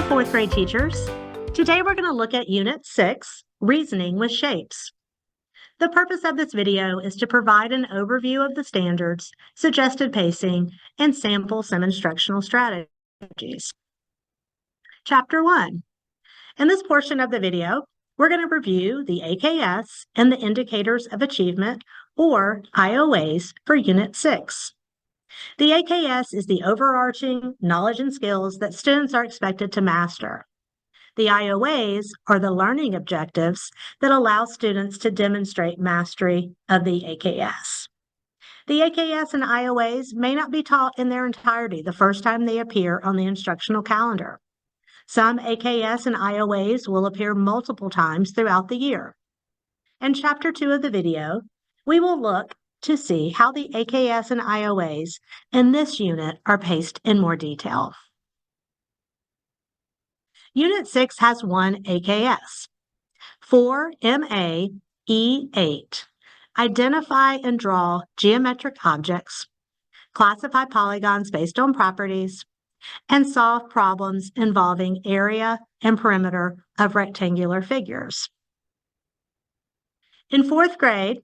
fourth grade teachers. Today we're going to look at Unit 6, Reasoning with Shapes. The purpose of this video is to provide an overview of the standards, suggested pacing, and sample some instructional strategies. Chapter 1. In this portion of the video, we're going to review the AKS and the Indicators of Achievement, or IOAs, for Unit 6. The AKS is the overarching knowledge and skills that students are expected to master. The IOAs are the learning objectives that allow students to demonstrate mastery of the AKS. The AKS and IOAs may not be taught in their entirety the first time they appear on the instructional calendar. Some AKS and IOAs will appear multiple times throughout the year. In Chapter 2 of the video, we will look to see how the AKS and IOAs in this unit are paced in more detail. Unit 6 has one AKS. 4MAE8. Identify and draw geometric objects, classify polygons based on properties, and solve problems involving area and perimeter of rectangular figures. In fourth grade,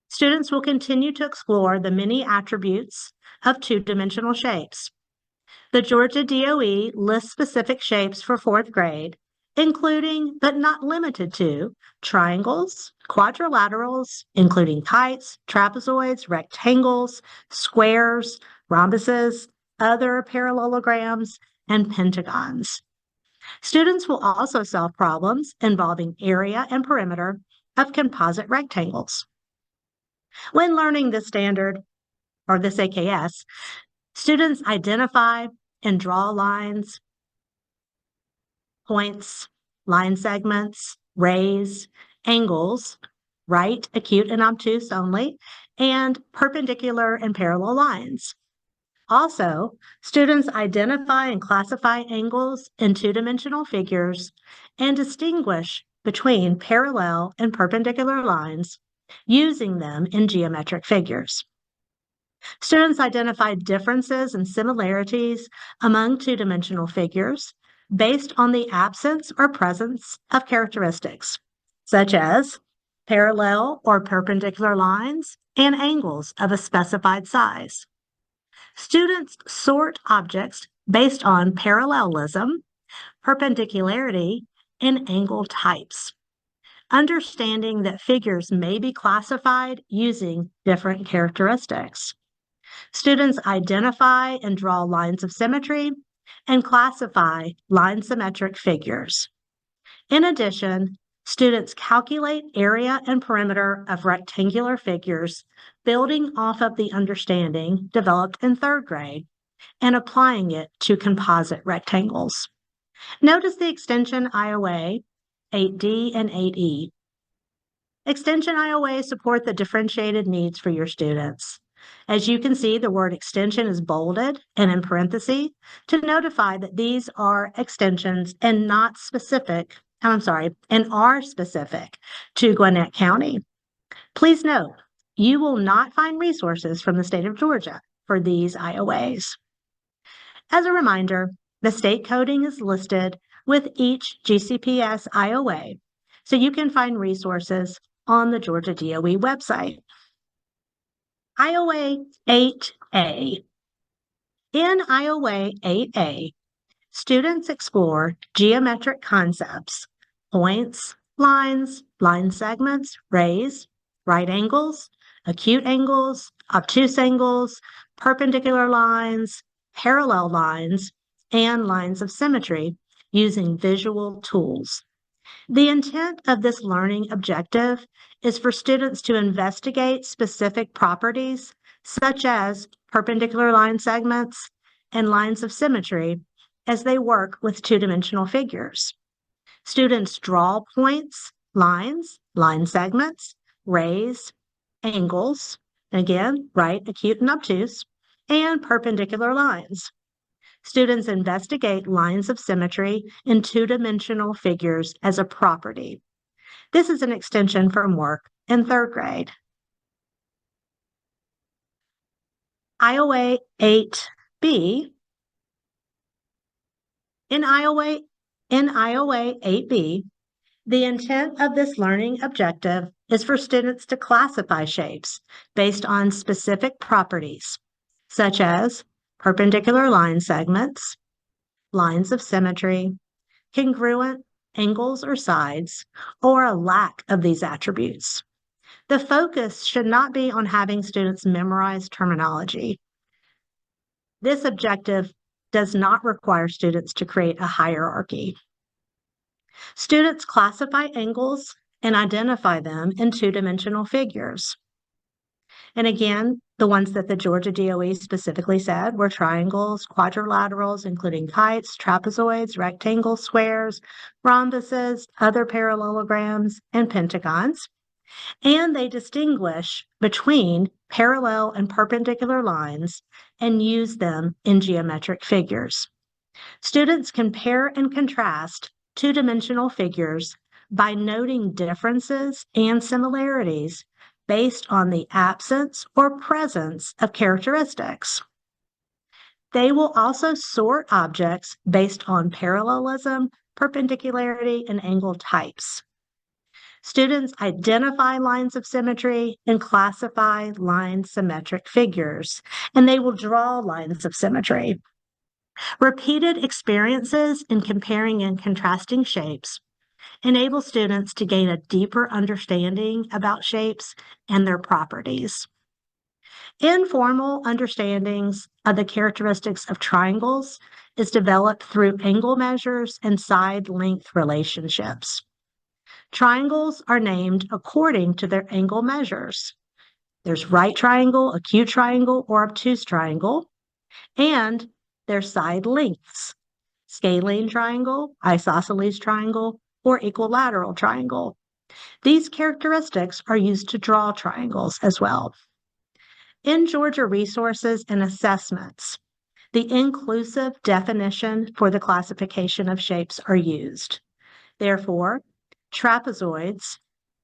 students will continue to explore the many attributes of two-dimensional shapes. The Georgia DOE lists specific shapes for fourth grade, including but not limited to triangles, quadrilaterals, including kites, trapezoids, rectangles, squares, rhombuses, other parallelograms, and pentagons. Students will also solve problems involving area and perimeter of composite rectangles. When learning this standard, or this AKS, students identify and draw lines, points, line segments, rays, angles, right, acute, and obtuse only, and perpendicular and parallel lines. Also, students identify and classify angles in two-dimensional figures and distinguish between parallel and perpendicular lines, using them in geometric figures. Students identify differences and similarities among two-dimensional figures based on the absence or presence of characteristics, such as parallel or perpendicular lines and angles of a specified size. Students sort objects based on parallelism, perpendicularity, and angle types, understanding that figures may be classified using different characteristics. Students identify and draw lines of symmetry and classify line symmetric figures. In addition, students calculate area and perimeter of rectangular figures, building off of the understanding developed in third grade and applying it to composite rectangles. Notice the extension IOA 8D and 8E. Extension IOAs support the differentiated needs for your students. As you can see, the word extension is bolded and in parentheses to notify that these are extensions and not specific, and are specific to Gwinnett County. Please note, you will not find resources from the state of Georgia for these IOAs. As a reminder, the state coding is listed with each GCPS IOA, so you can find resources on the Georgia DOE website. IOA 8A. In IOA 8A, students explore geometric concepts, points, lines, line segments, rays, right angles, acute angles, obtuse angles, perpendicular lines, parallel lines, and lines of symmetry using visual tools. The intent of this learning objective is for students to investigate specific properties, such as perpendicular line segments and lines of symmetry, as they work with two-dimensional figures. Students draw points, lines, line segments, rays, angles, again, right, acute, and obtuse, and perpendicular lines. Students investigate lines of symmetry in two-dimensional figures as a property. This is an extension from work in third grade. IOA 8B. In IOA In IOA 8B, the intent of this learning objective is for students to classify shapes based on specific properties, such as perpendicular line segments, lines of symmetry, congruent angles or sides, or a lack of these attributes. The focus should not be on having students memorize terminology. This objective does not require students to create a hierarchy. Students classify angles and identify them in two-dimensional figures. And again, the ones that the Georgia DOE specifically said were triangles, quadrilaterals, including kites, trapezoids, rectangles, squares, rhombuses, other parallelograms, and pentagons. And they distinguish between parallel and perpendicular lines and use them in geometric figures. Students compare and contrast two-dimensional figures by noting differences and similarities based on the absence or presence of characteristics. They will also sort objects based on parallelism, perpendicularity, and angle types. Students identify lines of symmetry and classify line-symmetric figures, and they will draw lines of symmetry. Repeated experiences in comparing and contrasting shapes enable students to gain a deeper understanding about shapes and their properties. Informal understandings of the characteristics of triangles is developed through angle measures and side length relationships. Triangles are named according to their angle measures. There's right triangle, acute triangle, or obtuse triangle, and their side lengths, scalene triangle, isosceles triangle, or equilateral triangle. These characteristics are used to draw triangles as well. In Georgia Resources and Assessments, the inclusive definition for the classification of shapes are used. Therefore, trapezoids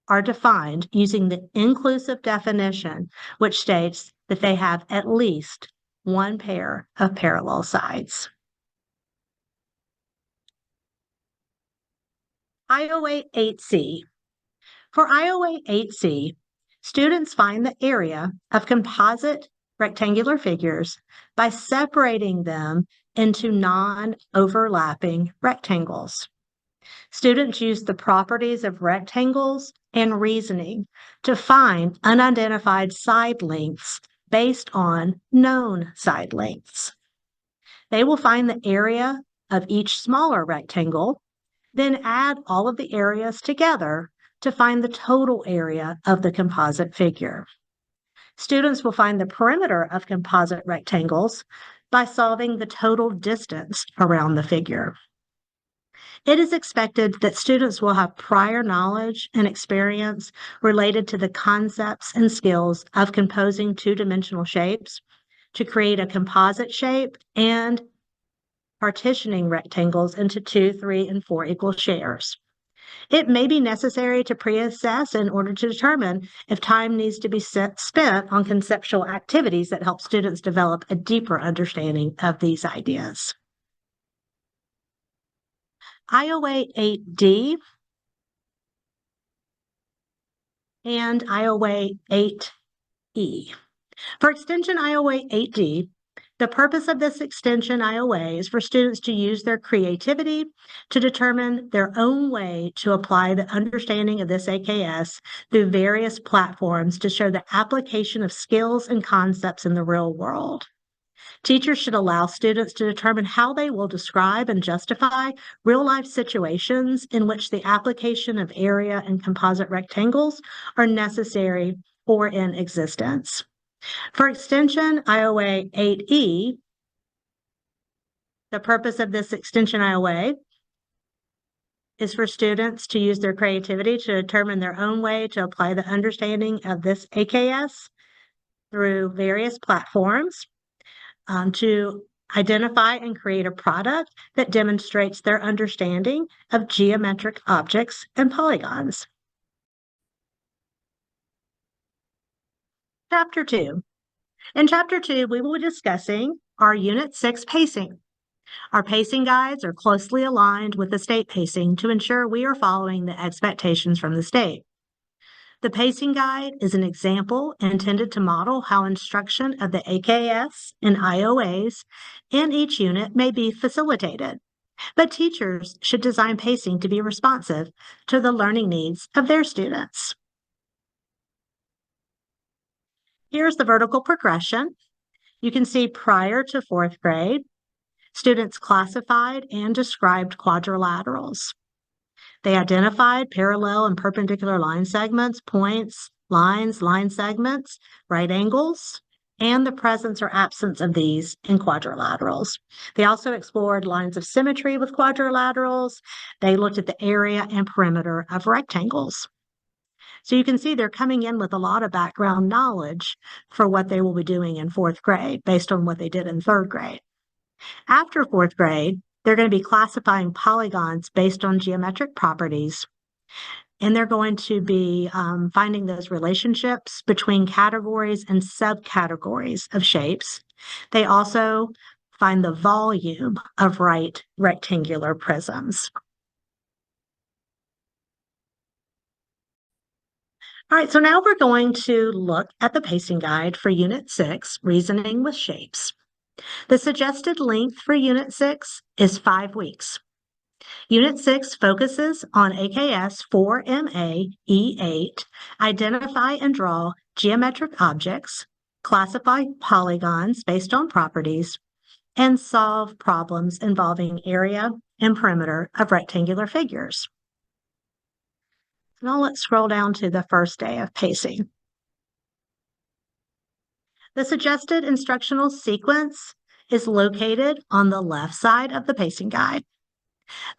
are defined using the inclusive definition, which states that they have at least one pair of parallel sides. IOA 8C. For IOA 8C, students find the area of composite rectangular figures by separating them into non-overlapping rectangles. Students use the properties of rectangles and reasoning to find unidentified side lengths based on known side lengths. They will find the area of each smaller rectangle, then add all of the areas together to find the total area of the composite figure. Students will find the perimeter of composite rectangles by solving the total distance around the figure. It is expected that students will have prior knowledge and experience related to the concepts and skills of composing two-dimensional shapes to create a composite shape and partitioning rectangles into 2, 3, and 4 equal shares. It may be necessary to pre-assess in order to determine if time needs to be spent on conceptual activities that help students develop a deeper understanding of these ideas. IOA 8D and IOA 8E. For extension IOA 8D, the purpose of this extension IOA is for students to use their creativity to determine their own way to apply the understanding of this AKS through various platforms to show the application of skills and concepts in the real world. Teachers should allow students to determine how they will describe and justify real-life situations in which the application of area and composite rectangles are necessary or in existence. For extension IOA 8E, the purpose of this extension IOA is for students to use their creativity to determine their own way to apply the understanding of this AKS through various platforms to identify and create a product that demonstrates their understanding of geometric objects and polygons. Chapter 2. In Chapter 2, we will be discussing our Unit 6 pacing. Our pacing guides are closely aligned with the state pacing to ensure we are following the expectations from the state. The pacing guide is an example intended to model how instruction of the AKS and IOAs in each unit may be facilitated, but teachers should design pacing to be responsive to the learning needs of their students. Here's the vertical progression. You can see prior to fourth grade, students classified and described quadrilaterals. They identified parallel and perpendicular line segments, points, lines, line segments, right angles, and the presence or absence of these in quadrilaterals. They also explored lines of symmetry with quadrilaterals. They looked at the area and perimeter of rectangles. So you can see they're coming in with a lot of background knowledge for what they will be doing in fourth grade based on what they did in third grade. After fourth grade, they're going to be classifying polygons based on geometric properties, and they're going to be finding those relationships between categories and subcategories of shapes. They also find the volume of right rectangular prisms. All right, so now we're going to look at the pacing guide for Unit 6, Reasoning with Shapes. The suggested length for Unit 6 is 5 weeks. Unit 6 focuses on AKS 4MA E8, identify and draw geometric objects, classify polygons based on properties, and solve problems involving area and perimeter of rectangular figures. Now let's scroll down to the first day of pacing. The suggested instructional sequence is located on the left side of the pacing guide.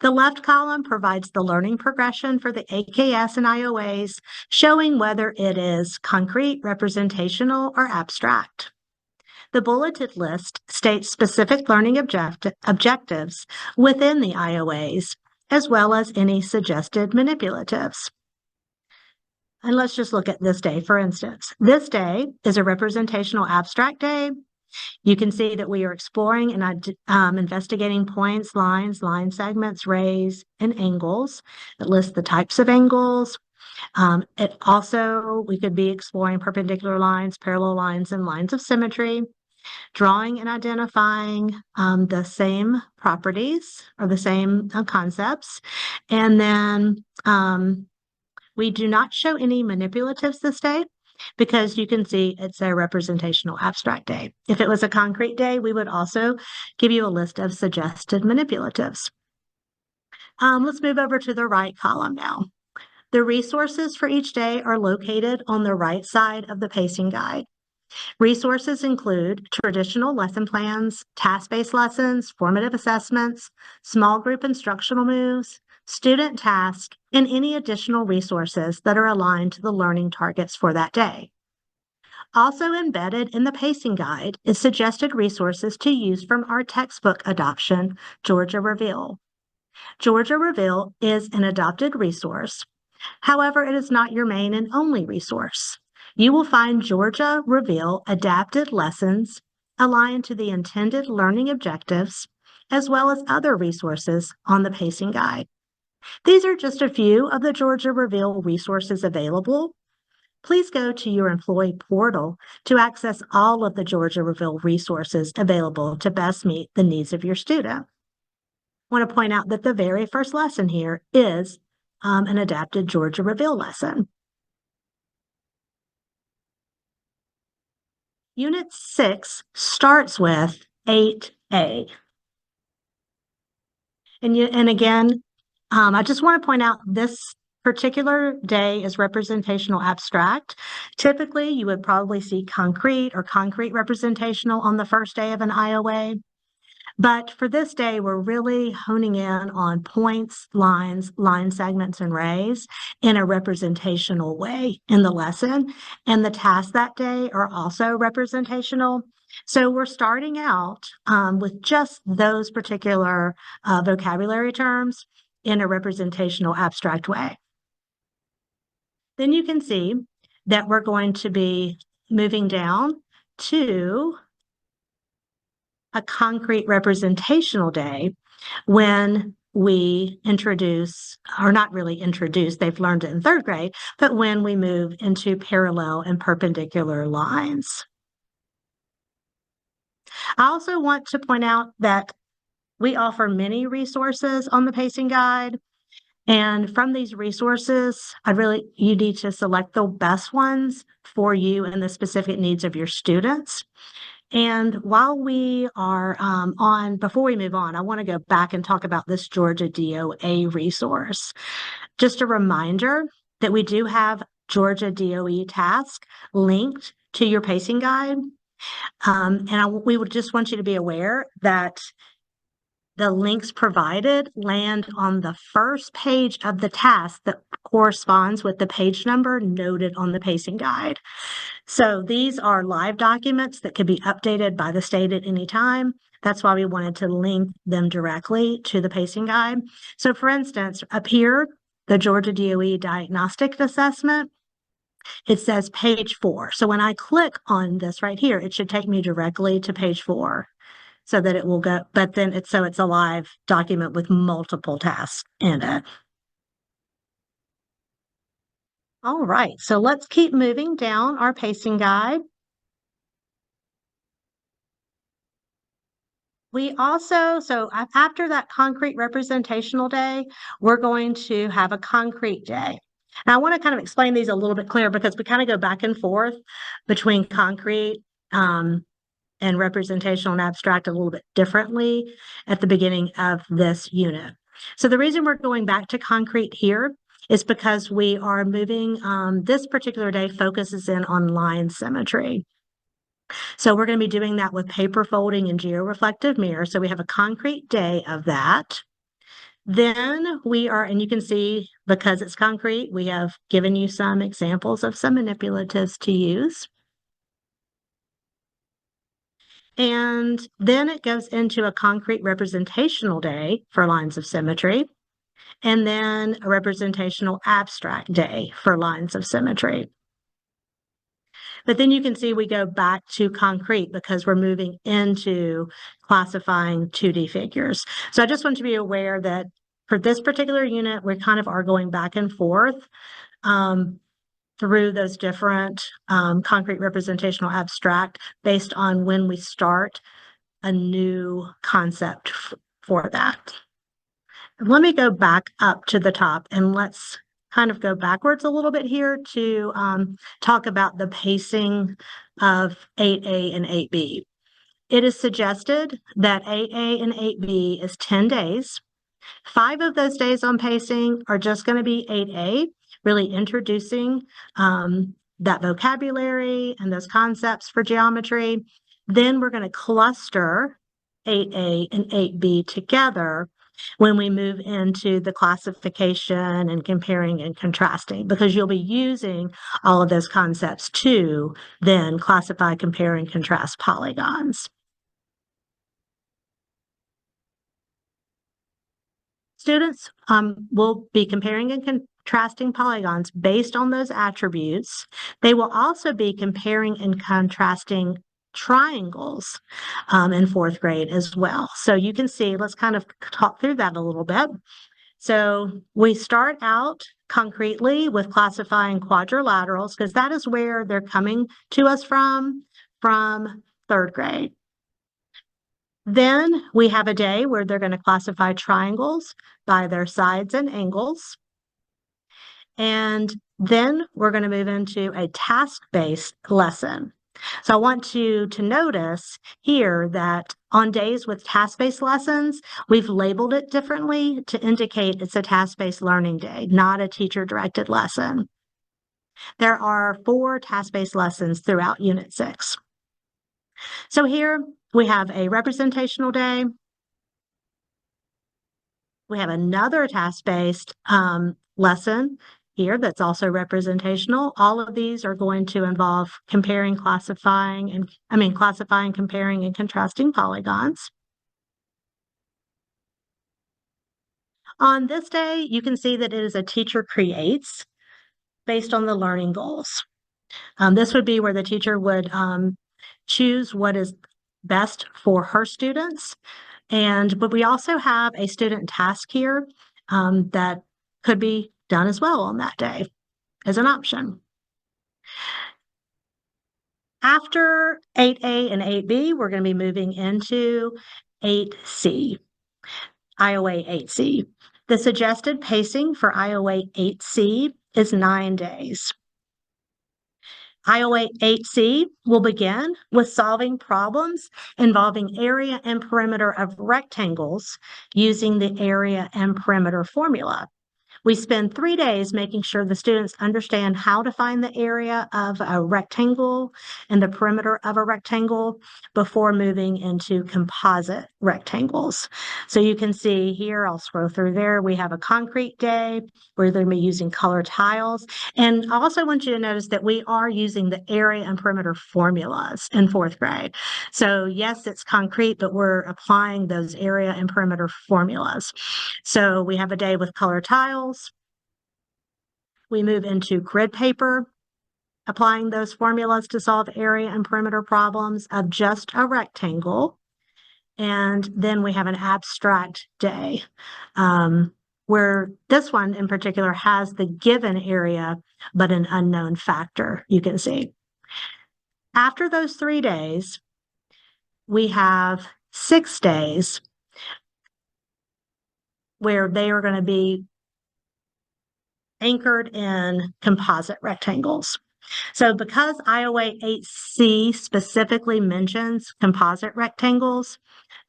The left column provides the learning progression for the AKS and IOAs, showing whether it is concrete, representational, or abstract. The bulleted list states specific learning objectives within the IOAs, as well as any suggested manipulatives. And let's just look at this day, for instance. This day is a representational abstract day. You can see that we are exploring and investigating points, lines, line segments, rays, and angles. It lists the types of angles. We could be exploring perpendicular lines, parallel lines, and lines of symmetry, drawing and identifying the same properties or the same concepts. And then we do not show any manipulatives this day because you can see it's a representational abstract day. If it was a concrete day, we would also give you a list of suggested manipulatives. Let's move over to the right column now. The resources for each day are located on the right side of the pacing guide. Resources include traditional lesson plans, task-based lessons, formative assessments, small group instructional moves, student tasks, and any additional resources that are aligned to the learning targets for that day. Also embedded in the pacing guide is suggested resources to use from our textbook adoption, Georgia Reveal. Georgia Reveal is an adopted resource. However, it is not your main and only resource. You will find Georgia Reveal adapted lessons aligned to the intended learning objectives, as well as other resources on the pacing guide. These are just a few of the Georgia Reveal resources available. Please go to your employee portal to access all of the Georgia Reveal resources available to best meet the needs of your student. I want to point out that the very first lesson here is an adapted Georgia Reveal lesson. Unit 6 starts with 8A. And again, I just want to point out this particular day is representational abstract. Typically, you would probably see concrete or concrete representational on the first day of an IOA. But for this day, we're really honing in on points, lines, line segments, and rays in a representational way in the lesson. And the tasks that day are also representational. So we're starting out with just those particular vocabulary terms in a representational abstract way. Then you can see that we're going to be moving down to a concrete representational day when we introduce, or not really introduce, they've learned it in third grade, but when we move into parallel and perpendicular lines. I also want to point out that we offer many resources on the pacing guide. And from these resources, you need to select the best ones for you and the specific needs of your students. And while we are before we move on, I want to go back and talk about this Georgia DOA resource. Just a reminder that we do have Georgia DOE task linked to your pacing guide. We would just want you to be aware that the links provided land on the first page of the task that corresponds with the page number noted on the pacing guide. So these are live documents that could be updated by the state at any time. That's why we wanted to link them directly to the pacing guide. So for instance, up here, the Georgia DOE diagnostic assessment, it says page 4. So when I click on this right here, it should take me directly to page 4 so that it will go, but then it's a live document with multiple tasks in it. All right, so let's keep moving down our pacing guide. We also, so after that concrete representational day, we're going to have a concrete day. Now, I want to kind of explain these a little bit clearer because we kind of go back and forth between concrete and representational and abstract a little bit differently at the beginning of this unit. So the reason we're going back to concrete here is because we are moving, this particular day focuses in on line symmetry. So we're going to be doing that with paper folding and georeflective mirror. So we have a concrete day of that. Then and you can see, because it's concrete, we have given you some examples of some manipulatives to use. And then it goes into a concrete representational day for lines of symmetry, and then a representational abstract day for lines of symmetry. But then you can see we go back to concrete because we're moving into classifying 2D figures. So I just want you to be aware that for this particular unit, we kind of are going back and forth through those different concrete, representational, abstract based on when we start a new concept for that. Let me go back up to the top and let's kind of go backwards a little bit here to talk about the pacing of 8A and 8B. It is suggested that 8A and 8B is 10 days. 5 of those days on pacing are just going to be 8A, really introducing that vocabulary and those concepts for geometry. Then we're going to cluster 8A and 8B together when we move into the classification and comparing and contrasting, because you'll be using all of those concepts to then classify, compare, and contrast polygons. Students will be comparing and contrasting polygons based on those attributes. They will also be comparing and contrasting triangles in 4th grade as well. So you can see, let's kind of talk through that a little bit. So we start out concretely with classifying quadrilaterals because that is where they're coming to us from 3rd grade. Then we have a day where they're going to classify triangles by their sides and angles. And then we're going to move into a task-based lesson. So I want you to notice here that on days with task-based lessons, we've labeled it differently to indicate it's a task-based learning day, not a teacher-directed lesson. There are 4 task-based lessons throughout Unit 6. So here we have a representational day. We have another task-based lesson here that's also representational. All of these are going to involve comparing, classifying, comparing, and contrasting polygons. On this day, you can see that it is a teacher creates based on the learning goals. This would be where the teacher would choose what is best for her students. But we also have a student task here that could be done as well on that day as an option. After 8A and 8B, we're going to be moving into 8C, IOA 8C. The suggested pacing for IOA 8C is 9 days. IOA 8C will begin with solving problems involving area and perimeter of rectangles using the area and perimeter formula. We spend 3 days making sure the students understand how to find the area of a rectangle and the perimeter of a rectangle before moving into composite rectangles. So you can see here, I'll scroll through there, we have a concrete day where they're going to be using color tiles. And I also want you to notice that we are using the area and perimeter formulas in 4th grade. So yes, it's concrete, but we're applying those area and perimeter formulas. So we have a day with color tiles. We move into grid paper, applying those formulas to solve area and perimeter problems of just a rectangle. And then we have an abstract day, where this one in particular has the given area, but an unknown factor, you can see. After those 3 days, we have 6 days where they are going to be anchored in composite rectangles. So because IOA 8C specifically mentions composite rectangles,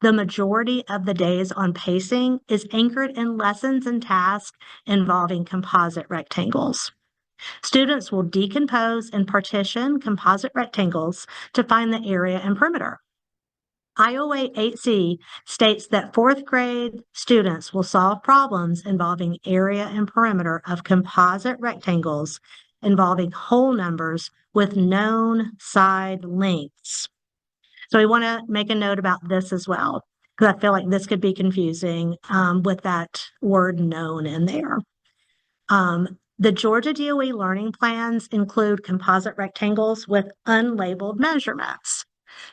the majority of the days on pacing is anchored in lessons and tasks involving composite rectangles. Students will decompose and partition composite rectangles to find the area and perimeter. IOA 8C states that 4th grade students will solve problems involving area and perimeter of composite rectangles involving whole numbers with known side lengths. So we want to make a note about this as well, because I feel like this could be confusing with that word known in there. The Georgia DOE learning plans include composite rectangles with unlabeled measurements.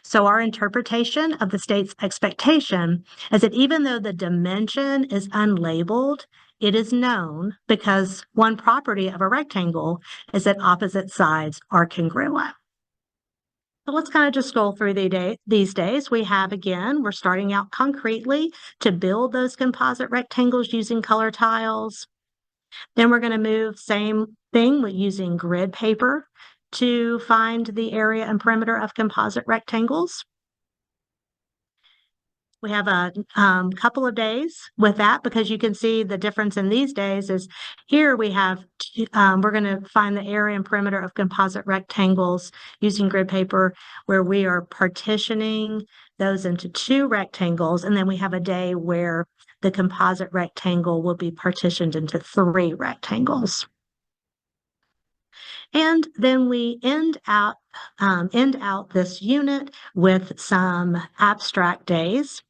So our interpretation of the state's expectation is that even though the dimension is unlabeled, it is known because one property of a rectangle is that opposite sides are congruent. So let's kind of just scroll through these days. We have, again, we're starting out concretely to build those composite rectangles using color tiles. Then we're going to move, same thing, with using grid paper to find the area and perimeter of composite rectangles. We have a couple of days with that because you can see the difference in these days is here we have, we're going to find the area and perimeter of composite rectangles using grid paper where we are partitioning those into 2 rectangles. And then we have a day where the composite rectangle will be partitioned into 3 rectangles. And then we end out this unit with some abstract days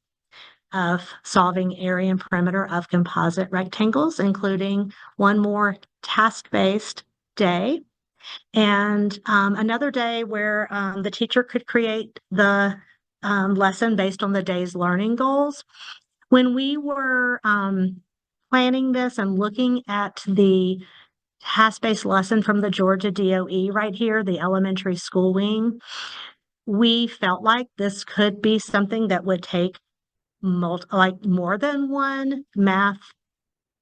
of solving area and perimeter of composite rectangles, including one more task-based day and another day where the teacher could create the lesson based on the day's learning goals. When we were planning this and looking at the task-based lesson from the Georgia DOE right here, the elementary school wing, we felt like this could be something that would take more than one math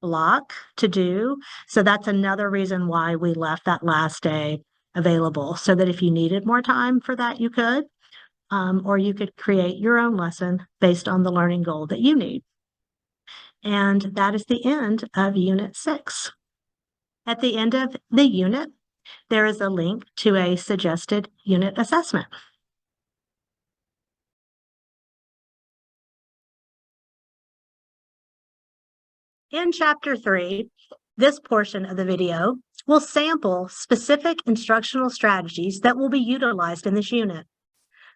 block to do. So that's another reason why we left that last day available, so that if you needed more time for that, you could, or you could create your own lesson based on the learning goal that you need. And that is the end of Unit 6. At the end of the unit, there is a link to a suggested unit assessment. In Chapter 3, this portion of the video will sample specific instructional strategies that will be utilized in this unit.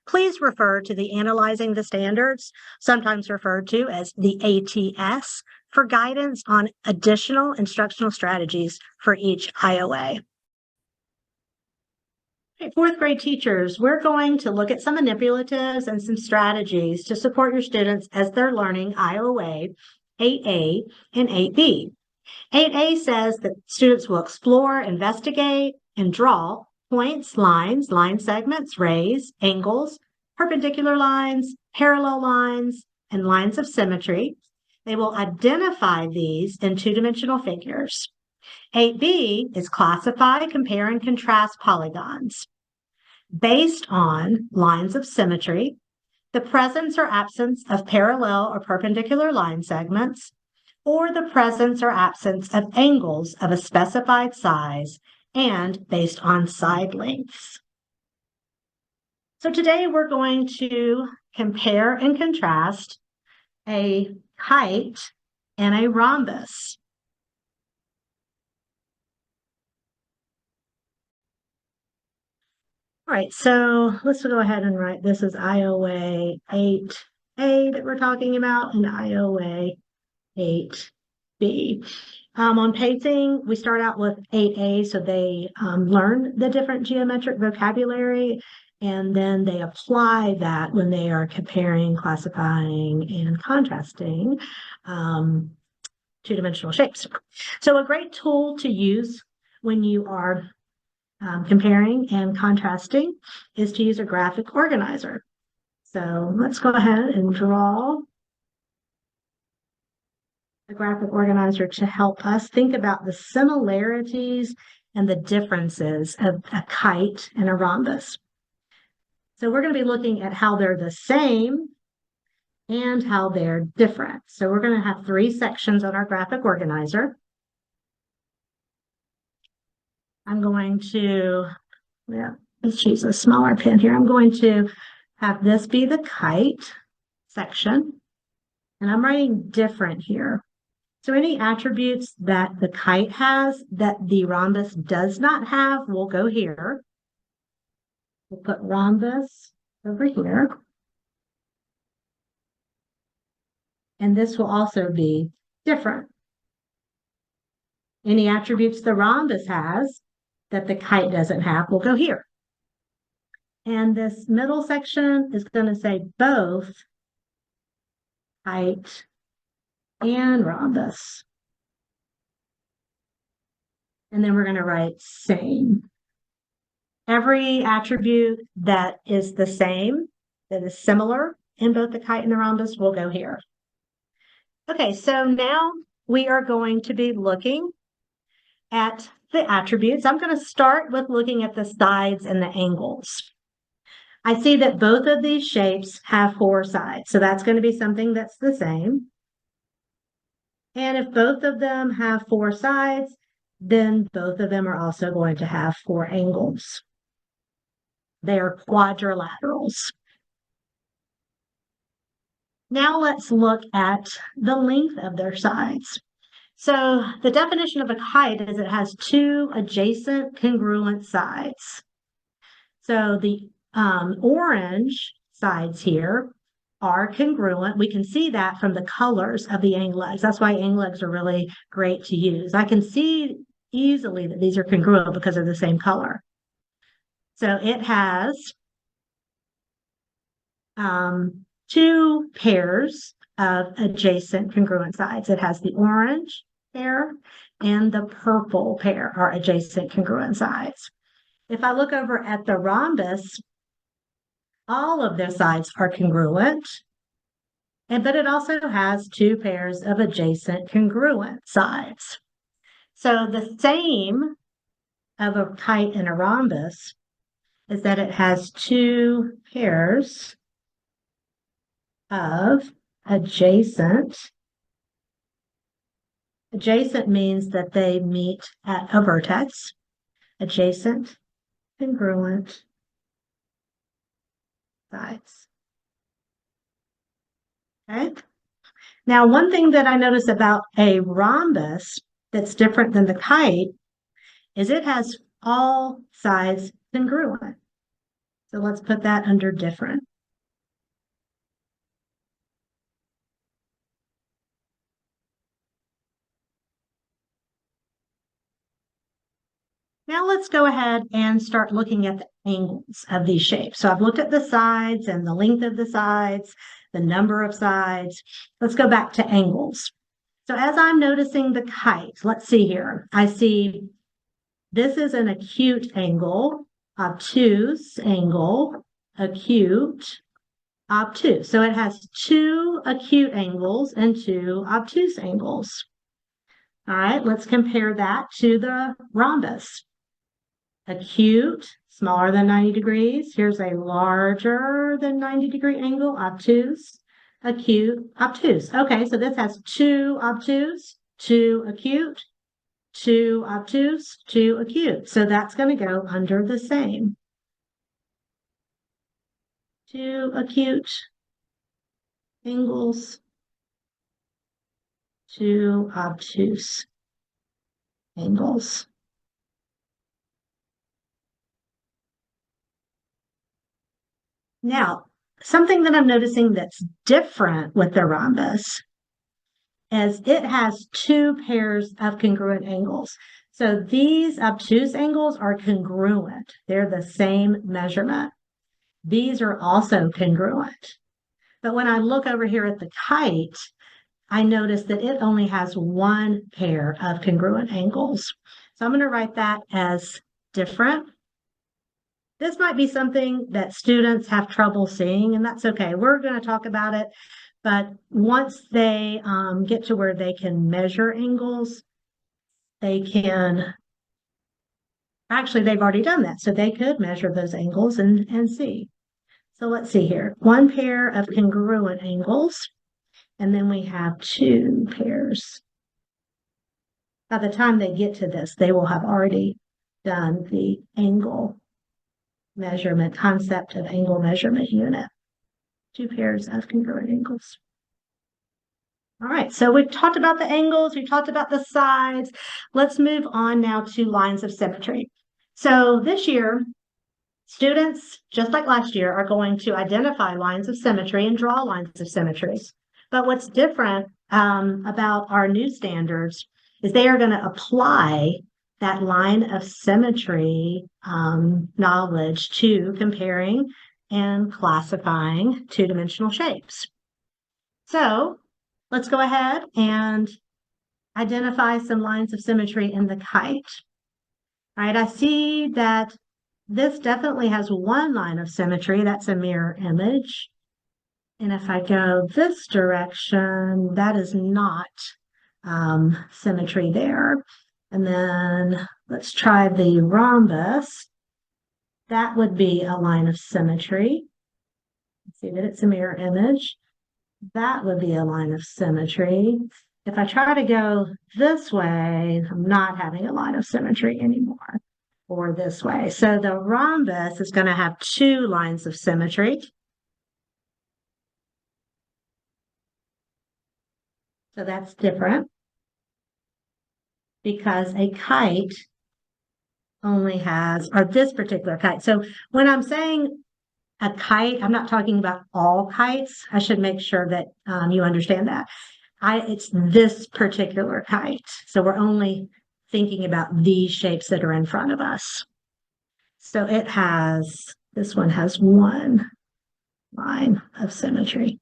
Please refer to the Analyzing the Standards, sometimes referred to as the ATS, for guidance on additional instructional strategies for each IOA. Fourth grade teachers, we're going to look at some manipulatives and some strategies to support your students as they're learning IOA, 8A, and 8B. 8A says that students will explore, investigate, and draw points, lines, line segments, rays, angles, perpendicular lines, parallel lines, and lines of symmetry. They will identify these in two-dimensional figures. 8B is classify, compare, and contrast polygons based on lines of symmetry, the presence or absence of parallel or perpendicular line segments, or the presence or absence of angles of a specified size and based on side lengths. So today we're going to compare and contrast a kite and a rhombus. All right, so let's go ahead and write this as IOA 8A that we're talking about and IOA 8B. On pacing, we start out with 8A, so they learn the different geometric vocabulary, and then they apply that when they are comparing, classifying, and contrasting two-dimensional shapes. So a great tool to use when you are comparing and contrasting is to use a graphic organizer. So let's go ahead and draw a graphic organizer to help us think about the similarities and the differences of a kite and a rhombus. So we're going to be looking at how they're the same and how they're different. So we're going to have 3 sections on our graphic organizer. I'm going to, let's choose a smaller pen here. I'm going to have this be the kite section, and I'm writing different here. So any attributes that the kite has that the rhombus does not have will go here. We'll put rhombus over here. And this will also be different. Any attributes the rhombus has that the kite doesn't have will go here. And this middle section is going to say both kite and rhombus. And then we're going to write same. Every attribute that is the same, that is similar in both the kite and the rhombus will go here. Okay, so now we are going to be looking at the attributes. I'm going to start with looking at the sides and the angles. I see that both of these shapes have 4 sides, so that's going to be something that's the same. And if both of them have 4 sides, then both of them are also going to have 4 angles. They are quadrilaterals. Now let's look at the length of their sides. So the definition of a kite is it has 2 adjacent congruent sides. So the orange sides here are congruent. We can see that from the colors of the angle legs. That's why angle legs are really great to use. I can see easily that these are congruent because of the same color. So it has 2 pairs of adjacent congruent sides. It has the orange pair and the purple pair are adjacent congruent sides. If I look over at the rhombus, all of their sides are congruent, but it also has 2 pairs of adjacent congruent sides. So the same of a kite and a rhombus is that it has 2 pairs of adjacent. Adjacent means that they meet at a vertex. Adjacent, congruent sides. Okay. Now, one thing that I notice about a rhombus that's different than the kite is it has all sides congruent. So let's put that under different. Now let's go ahead and start looking at the angles of these shapes. So I've looked at the sides and the length of the sides, the number of sides. Let's go back to angles. So as I'm noticing the kite, let's see here. I see this is an acute angle, obtuse angle, acute, obtuse. So it has two acute angles and two obtuse angles. All right, let's compare that to the rhombus. Acute, smaller than 90 degrees. Here's a larger than 90-degree angle, obtuse, acute, obtuse. Okay, so this has two obtuse, two acute, two obtuse, two acute. So that's going to go under the same. Two acute angles, two obtuse angles. Now, something that I'm noticing that's different with the rhombus is it has two pairs of congruent angles. So these obtuse angles are congruent. They're the same measurement. These are also congruent. But when I look over here at the kite, I notice that it only has one pair of congruent angles. So I'm going to write that as different. This might be something that students have trouble seeing, and that's okay. We're going to talk about it, but once they get to where they can measure angles, they can, actually, they've already done that, so they could measure those angles and see. So let's see here. One pair of congruent angles, and then we have two pairs. By the time they get to this, they will have already done the angle measurement, concept of angle measurement unit. Two pairs of congruent angles. All right, so we've talked about the angles, we've talked about the sides. Let's move on now to lines of symmetry. So this year, students, just like last year, are going to identify lines of symmetry and draw lines of symmetry. But what's different about our new standards is they are going to apply that line of symmetry knowledge to comparing and classifying two-dimensional shapes. So let's go ahead and identify some lines of symmetry in the kite. All right, I see that this definitely has one line of symmetry. That's a mirror image. And if I go this direction, that is not symmetry there. And then let's try the rhombus. That would be a line of symmetry. See that it's a mirror image. That would be a line of symmetry. If I try to go this way, I'm not having a line of symmetry anymore, or this way. So the rhombus is going to have two lines of symmetry. So that's different because a kite only has, or this particular kite. So when I'm saying a kite, I'm not talking about all kites. I should make sure that you understand that. It's this particular kite. So we're only thinking about these shapes that are in front of us. So it has, this one has one line of symmetry.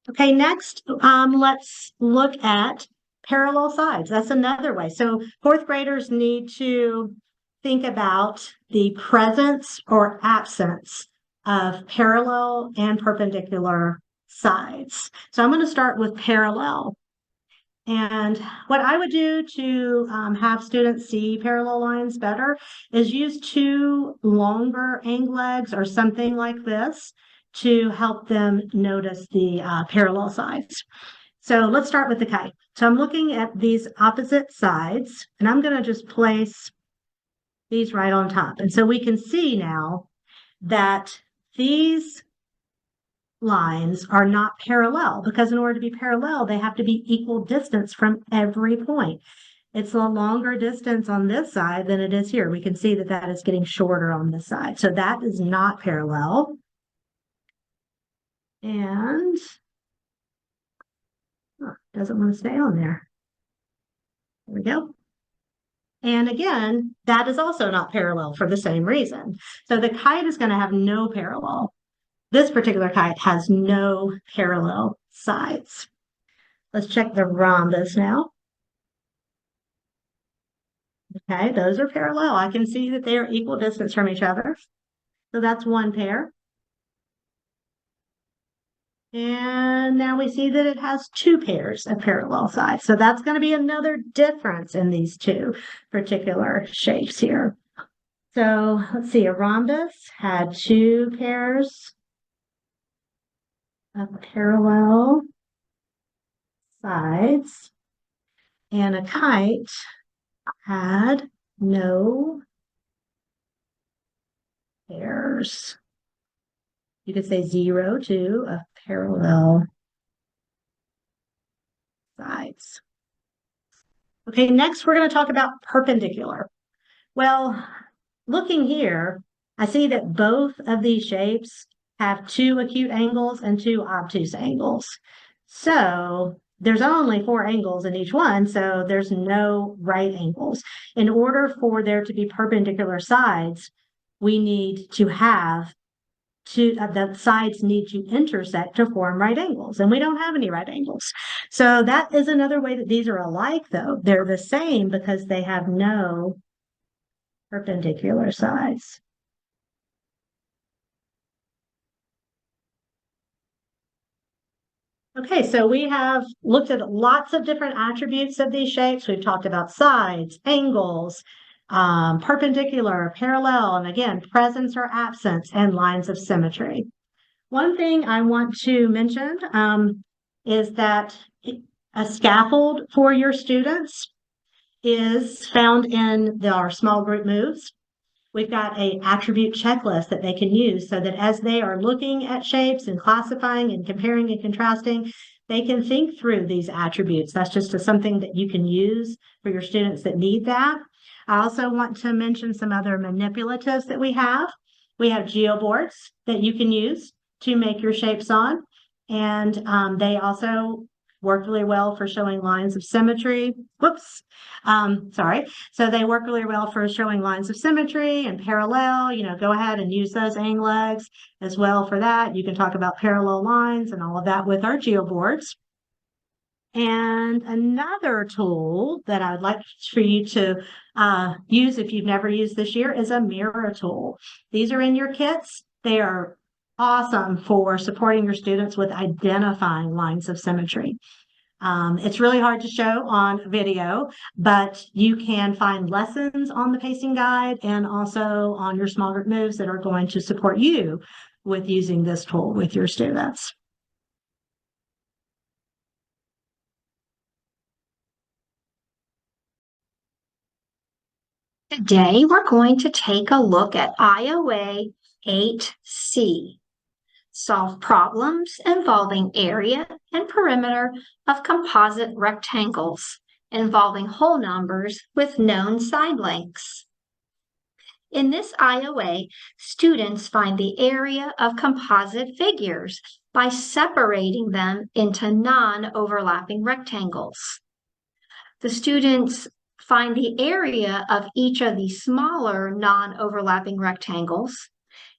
Okay, next, let's look at parallel sides. That's another way. So fourth graders need to think about the presence or absence of parallel and perpendicular sides. So I'm going to start with parallel. And what I would do to have students see parallel lines better is use two longer angle legs or something like this to help them notice the parallel sides. So let's start with the kite. So I'm looking at these opposite sides, and I'm going to just place these right on top. And so we can see now that these lines are not parallel, because in order to be parallel, they have to be equal distance from every point. It's a longer distance on this side than it is here. We can see that that is getting shorter on this side. So that is not parallel. And Doesn't want to stay on there. There we go. And again, that is also not parallel for the same reason. So the kite is going to have no parallel. This particular kite has no parallel sides. Let's check the rhombus now. Okay, those are parallel. I can see that they are equal distance from each other. So that's one pair. And now we see that it has two pairs of parallel sides. So that's going to be another difference in these two particular shapes here. So let's see, a rhombus had two pairs of parallel sides, and a kite had no pairs. You could say 0, 2 of parallel sides. Okay, next we're going to talk about perpendicular. Well, looking here, I see that both of these shapes have two acute angles and two obtuse angles. So there's only 4 angles in each one, so there's no right angles. In order for there to be perpendicular sides, we need to have the sides need to intersect to form right angles, and we don't have any right angles. So that is another way that these are alike, though. They're the same because they have no perpendicular sides. Okay, so we have looked at lots of different attributes of these shapes. We've talked about sides, angles, perpendicular, parallel, and again, presence or absence, and lines of symmetry. One thing I want to mention is that a scaffold for your students is found in our small group moves. We've got an attribute checklist that they can use so that as they are looking at shapes and classifying and comparing and contrasting, they can think through these attributes. That's just something that you can use for your students that need that. I also want to mention some other manipulatives that we have. We have geoboards that you can use to make your shapes on, and they also work really well for showing lines of symmetry. Sorry. So they work really well for showing lines of symmetry and parallel. Go ahead and use those ang legs as well for that. You can talk about parallel lines and all of that with our geoboards. And another tool that I would like for you to use if you've never used this year is a mirror tool. These are in your kits. They are awesome for supporting your students with identifying lines of symmetry. It's really hard to show on video, but you can find lessons on the pacing guide and also on your small group moves that are going to support you with using this tool with your students. Today, we're going to take a look at IOA 8C. Solve problems involving area and perimeter of composite rectangles involving whole numbers with known side lengths. In this IOA, students find the area of composite figures by separating them into non-overlapping rectangles. The students find the area of each of the smaller non-overlapping rectangles,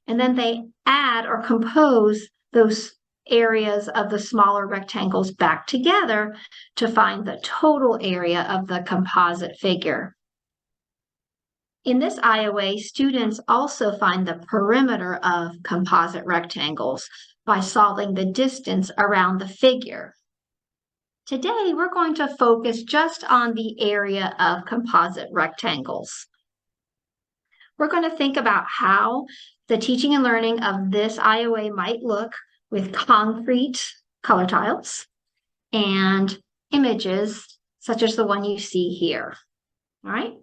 and then they add or compose those areas of the smaller rectangles back together to find the total area of the composite figure. In this IOA, students also find the perimeter of composite rectangles by solving the distance around the figure. Today, we're going to focus just on the area of composite rectangles. We're going to think about how the teaching and learning of this IOA might look with concrete color tiles and images such as the one you see here. All right.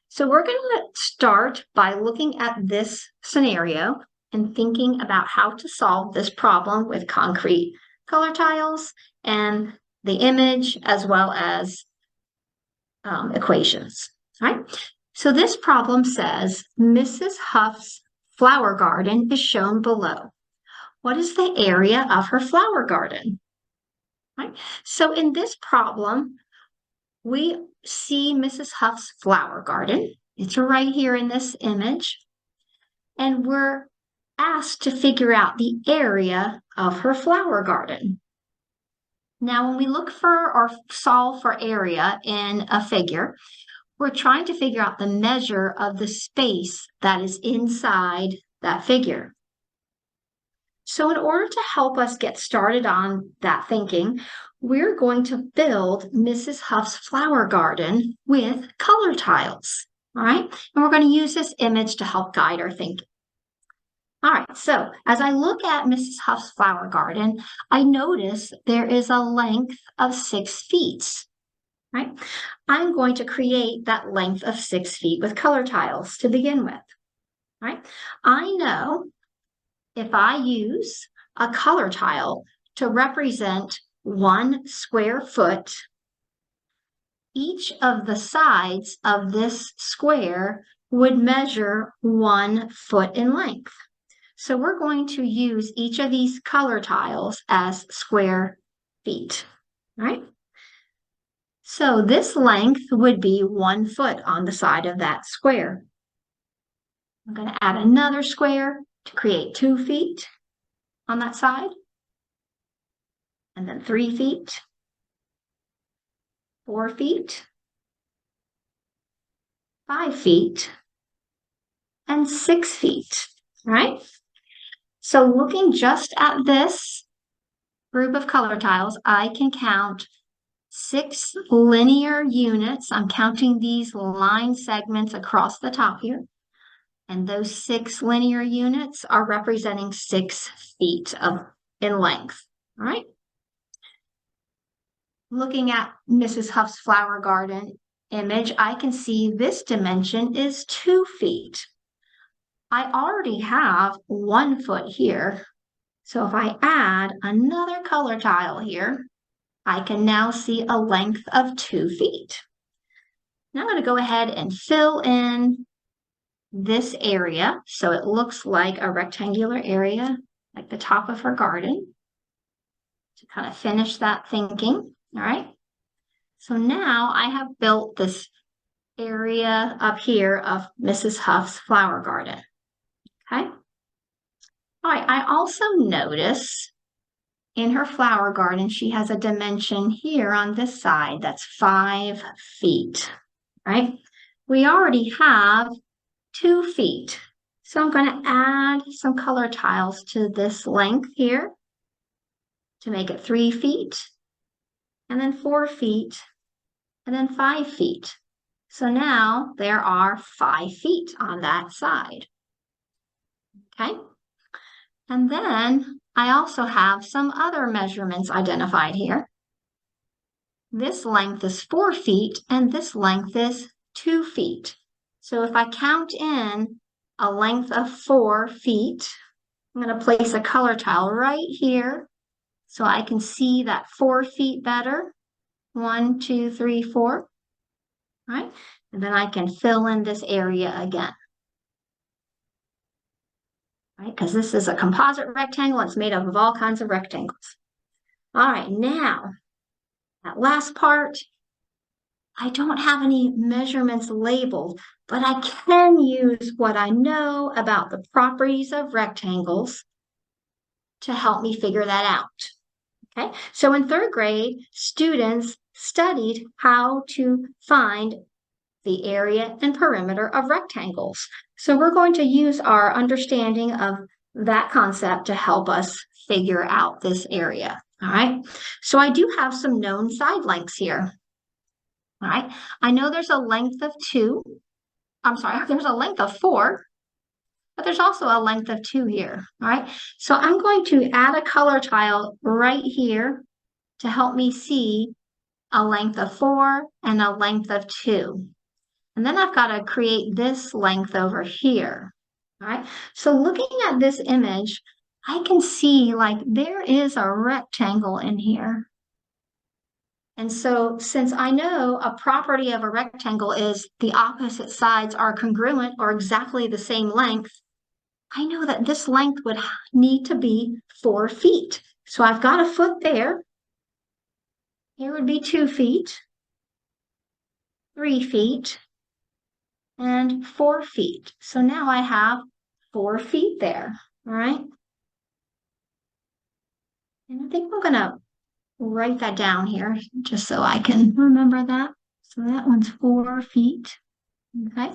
So we're going to start by looking at this scenario and thinking about how to solve this problem with concrete color tiles and the image as well as equations. All right. So this problem says Mrs. Huff's flower garden is shown below. What is the area of her flower garden? Right? So in this problem, we see Mrs. Huff's flower garden. It's right here in this image. And we're asked to figure out the area of her flower garden. Now, when we look for or solve for area in a figure, we're trying to figure out the measure of the space that is inside that figure. So in order to help us get started on that thinking, we're going to build Mrs. Huff's flower garden with color tiles, all right? And we're going to use this image to help guide our thinking. All right, so as I look at Mrs. Huff's flower garden, I notice there is a length of 6 feet, right? I'm going to create that length of 6 feet with color tiles to begin with, right? I know if I use a color tile to represent 1 square foot, each of the sides of this square would measure 1 foot in length. So we're going to use each of these color tiles as square feet, right? So this length would be 1 foot on the side of that square. I'm going to add another square to create 2 feet on that side, and then 3 feet, 4 feet, 5 feet, and 6 feet, right? So looking just at this group of color tiles, I can count 6 linear units. I'm counting these line segments across the top here. And those 6 linear units are representing 6 feet in length, all right? Looking at Mrs. Huff's flower garden image, I can see this dimension is 2 feet. I already have 1 foot here. So if I add another color tile here, I can now see a length of 2 feet. Now I'm going to go ahead and fill in this area so it looks like a rectangular area, like the top of her garden, to kind of finish that thinking, all right? So now I have built this area up here of Mrs. Huff's flower garden, okay? All right, I also notice in her flower garden, she has a dimension here on this side that's 5 feet, right? We already have 2 feet. So I'm going to add some color tiles to this length here to make it 3 feet, and then 4 feet, and then 5 feet. So now there are 5 feet on that side, okay? And then I also have some other measurements identified here. This length is 4 feet, and this length is 2 feet. So if I count in a length of 4 feet, I'm going to place a color tile right here so I can see that 4 feet better. 1, 2, 3, 4. Right? And then I can fill in this area again. Right? Because this is a composite rectangle. It's made up of all kinds of rectangles. All right, now, that last part, I don't have any measurements labeled, but I can use what I know about the properties of rectangles to help me figure that out. Okay, so in 3rd grade, students studied how to find the area and perimeter of rectangles. So we're going to use our understanding of that concept to help us figure out this area. All right, so I do have some known side lengths here. All right, I know there's a length of 2. There's a length of 4, but there's also a length of 2 here. All right, so I'm going to add a color tile right here to help me see a length of 4 and a length of 2. And then I've got to create this length over here. All right, so looking at this image, I can see like there is a rectangle in here. And so since I know a property of a rectangle is the opposite sides are congruent or exactly the same length, I know that this length would need to be 4 feet. So I've got a foot there. Here would be 2 feet, 3 feet, and 4 feet. So now I have 4 feet there, all right? And I think I'm gonna write that down here just so I can remember that. So that one's 4 feet, okay?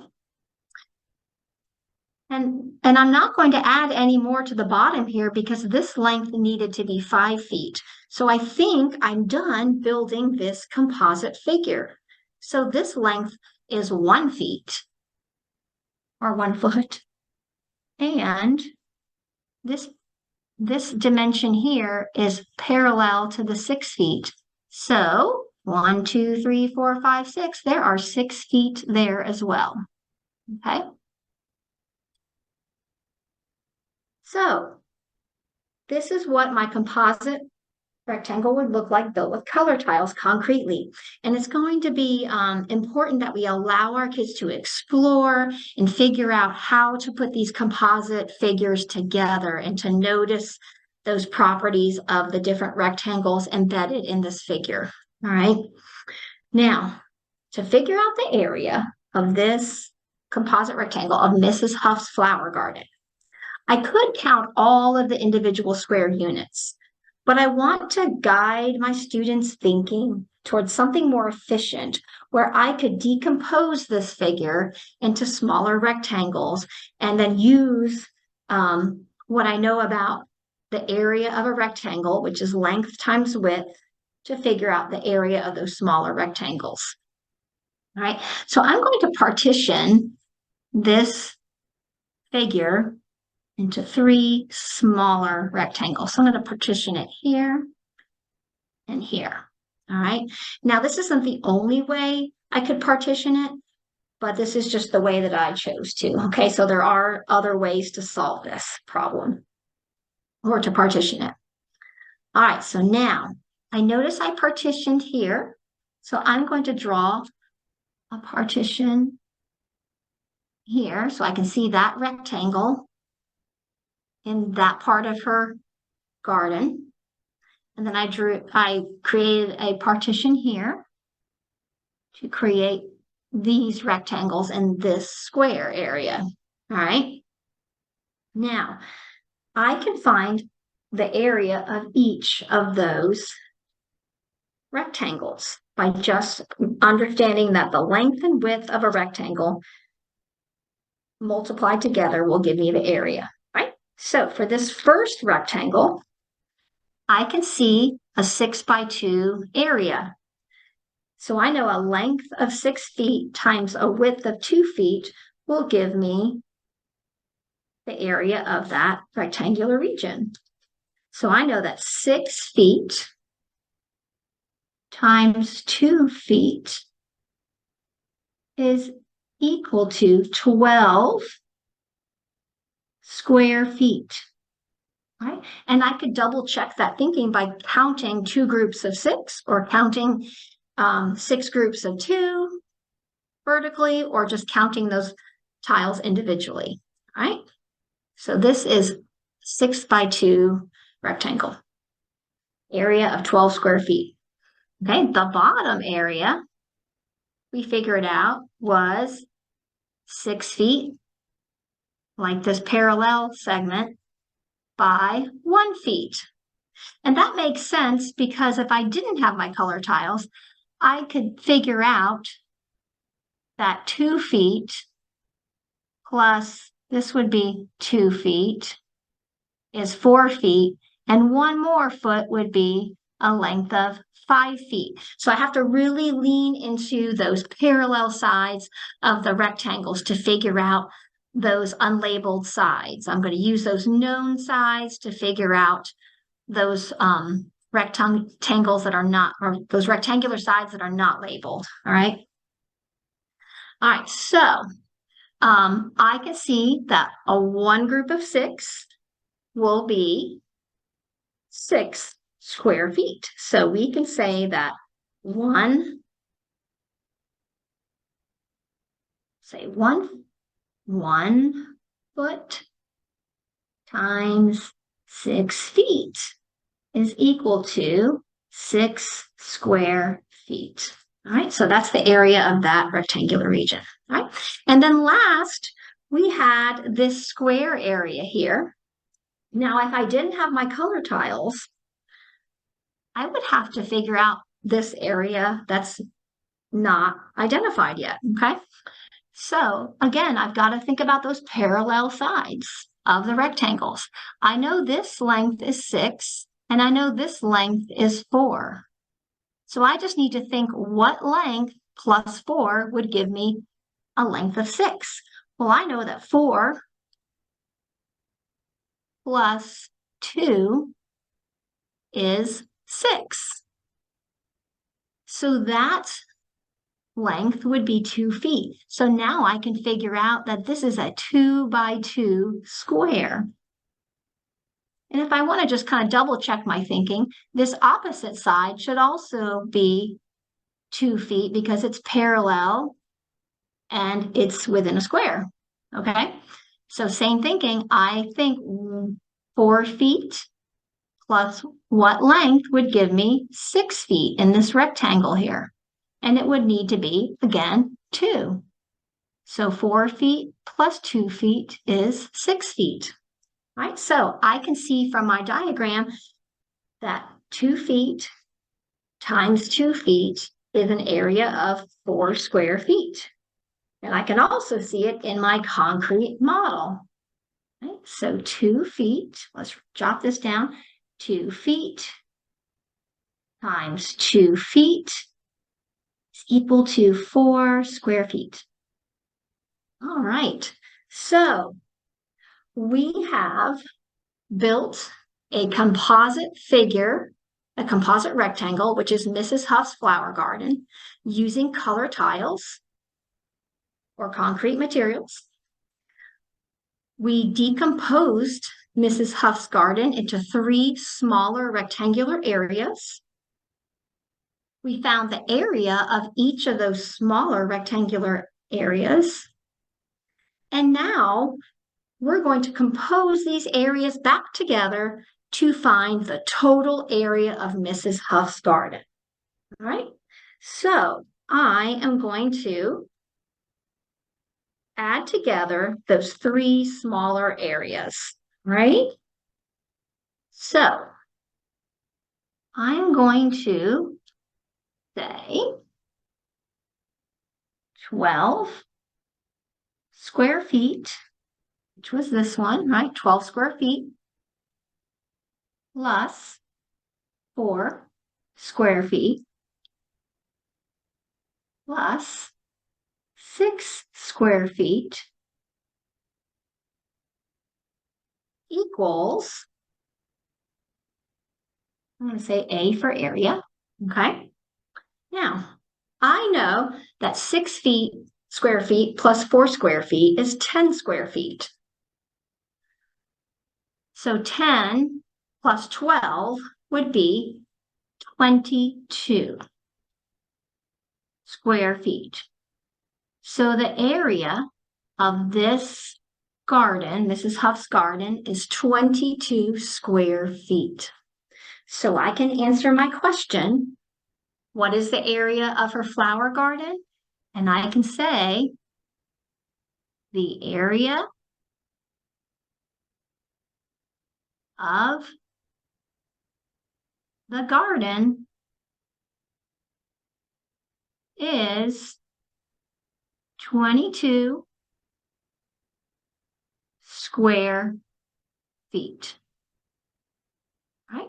And I'm not going to add any more to the bottom here because this length needed to be 5 feet. So I think I'm done building this composite figure. So this length is 1 feet or 1 foot. And this dimension here is parallel to the 6 feet. So 1, 2, 3, 4, 5, 6, there are 6 feet there as well, okay? So this is what my composite rectangle would look like built with color tiles concretely. And it's going to be important that we allow our kids to explore and figure out how to put these composite figures together and to notice those properties of the different rectangles embedded in this figure. All right. Now, to figure out the area of this composite rectangle of Mrs. Huff's flower garden, I could count all of the individual square units, but I want to guide my students' thinking towards something more efficient where I could decompose this figure into smaller rectangles and then use what I know about the area of a rectangle, which is length times width, to figure out the area of those smaller rectangles. All right, so I'm going to partition this figure into 3 smaller rectangles. So I'm going to partition it here and here. All right. Now, this isn't the only way I could partition it, but this is just the way that I chose to. Okay. So there are other ways to solve this problem or to partition it. All right. So now I notice I partitioned here. So I'm going to draw a partition here so I can see that rectangle in that part of her garden. And then I created a partition here to create these rectangles in this square area. All right. Now, I can find the area of each of those rectangles by just understanding that the length and width of a rectangle multiplied together will give me the area, right? So for this first rectangle, I can see a 6x2 area. So I know a length of 6 feet times a width of 2 feet will give me the area of that rectangular region. So I know that 6 feet times 2 feet is equal to 12 square feet. Right? And I could double check that thinking by counting 2 groups of 6 or counting 6 groups of 2 vertically, or just counting those tiles individually, right? So this is 6x2 rectangle, area of 12 square feet. Okay, the bottom area we figured out was 6 feet, like this parallel segment, by 1 feet. And that makes sense because if I didn't have my color tiles, I could figure out that 2 feet plus this would be 2 feet is 4 feet, and 1 more foot would be a length of 5 feet. So I have to really lean into those parallel sides of the rectangles to figure out those unlabeled sides. I'm going to use those known sides to figure out those rectangles that are not, or those rectangular sides that are not labeled. All right. All right. So I can see that a 1 group of 6 will be 6 square feet. So we can say that 1 foot times 6 feet is equal to 6 square feet. All right, so that's the area of that rectangular region. All right, and then last, we had this square area here. Now, if I didn't have my color tiles, I would have to figure out this area that's not identified yet, okay? So again, I've got to think about those parallel sides of the rectangles. I know this length is 6, and I know this length is 4. So I just need to think what length plus 4 would give me a length of 6. Well, I know that 4 plus 2 is 6. So that length would be 2 feet. So now I can figure out that this is a 2 by 2 square. And if I want to just kind of double check my thinking, this opposite side should also be 2 feet because it's parallel and it's within a square. Okay, so same thinking. I think 4 feet plus what length would give me 6 feet in this rectangle here? And it would need to be, again, 2. So 4 feet plus 2 feet is 6 feet. Right? So I can see from my diagram that 2 feet times 2 feet is an area of 4 square feet. And I can also see it in my concrete model. Right? So 2 feet, let's jot this down, 2 feet times 2 feet is equal to 4 square feet. All right, so we have built a composite figure, a composite rectangle, which is Mrs. Huff's flower garden, using color tiles or concrete materials. We decomposed Mrs. Huff's garden into 3 smaller rectangular areas. We found the area of each of those smaller rectangular areas. And now we're going to compose these areas back together to find the total area of Mrs. Huff's garden. All right, so I am going to add together those 3 smaller areas, right? So I'm going to say 12 square feet, which was this one, right? 12 square feet plus 4 square feet plus 6 square feet equals, I'm going to say A for area, okay? Now, I know that 6 square feet plus 4 square feet is 10 square feet. So 10 plus 12 would be 22 square feet. So the area of this garden, Mrs. Huff's garden, is 22 square feet. So I can answer my question, what is the area of her flower garden? And I can say the area of the garden is 22 square feet. Right?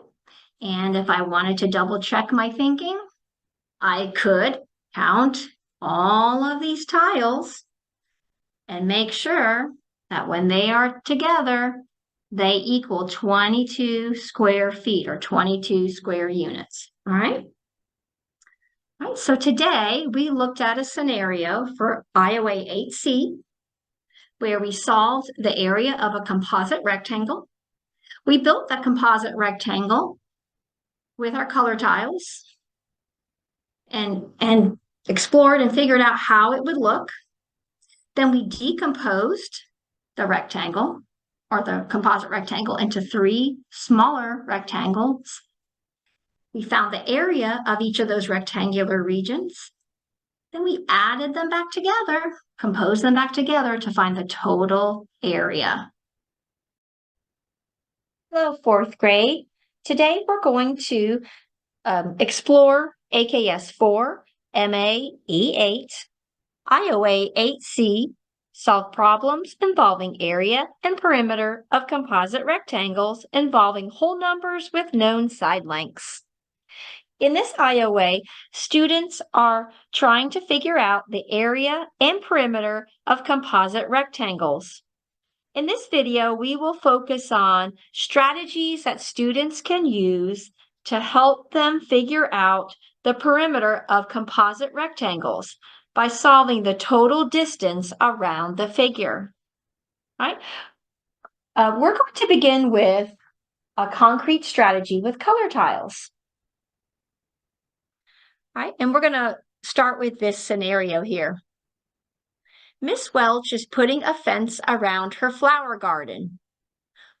And if I wanted to double check my thinking, I could count all of these tiles and make sure that when they are together, they equal 22 square feet or 22 square units. All right? All right, so today we looked at a scenario for IOA 8C where we solved the area of a composite rectangle. We built that composite rectangle with our color tiles and explored and figured out how it would look. Then we decomposed the rectangle or the composite rectangle into 3 smaller rectangles. We found the area of each of those rectangular regions. Then we added them back together, composed them back together to find the total area. Hello, fourth grade. Today we're going to explore AKS 4, MA E8, IOA 8C, solve problems involving area and perimeter of composite rectangles involving whole numbers with known side lengths. In this IOA, students are trying to figure out the area and perimeter of composite rectangles. In this video, we will focus on strategies that students can use to help them figure out the perimeter of composite rectangles by solving the total distance around the figure. All right? We're going to begin with a concrete strategy with color tiles. All right, and we're going to start with this scenario here. Miss Welch is putting a fence around her flower garden.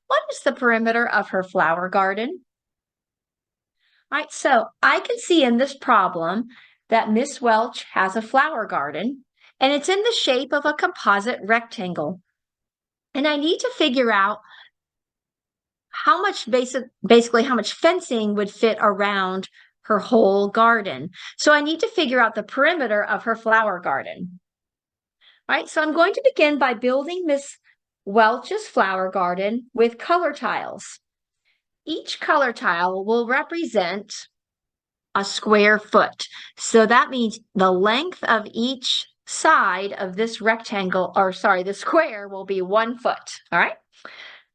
What is the perimeter of her flower garden? All right, so I can see in this problem that Miss Welch has a flower garden, and it's in the shape of a composite rectangle. And I need to figure out how much basically how much fencing would fit around her whole garden. So I need to figure out the perimeter of her flower garden. All right, so I'm going to begin by building Miss Welch's flower garden with color tiles. Each color tile will represent a square foot. So that means the length of each side of this rectangle, or sorry, the square will be 1 foot. All right.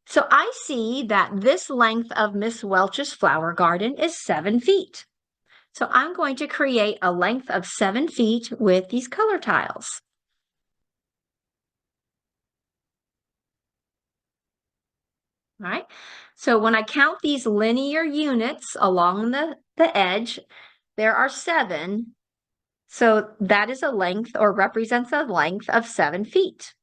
So I see that this length of Miss Welch's flower garden is 7 feet. So I'm going to create a length of 7 feet with these color tiles. All right, so when I count these linear units along the edge, there are 7. So that is a length or represents a length of 7 feet.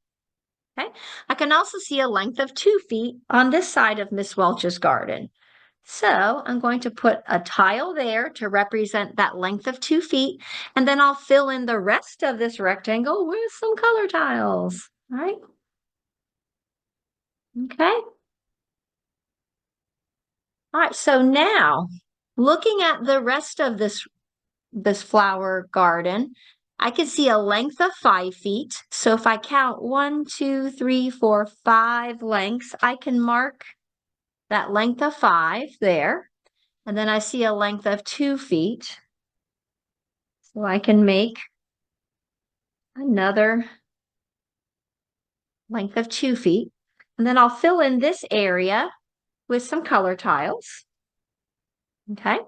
Okay, I can also see a length of 2 feet on this side of Miss Welch's garden. So I'm going to put a tile there to represent that length of 2 feet, and then I'll fill in the rest of this rectangle with some color tiles. All right. Okay. All right, so now looking at the rest of this flower garden, I can see a length of 5 feet. So if I count 1, 2, 3, 4, 5 lengths, I can mark that length of 5 there. And then I see a length of 2 feet. So I can make another length of 2 feet. And then I'll fill in this area with some color tiles. Okay.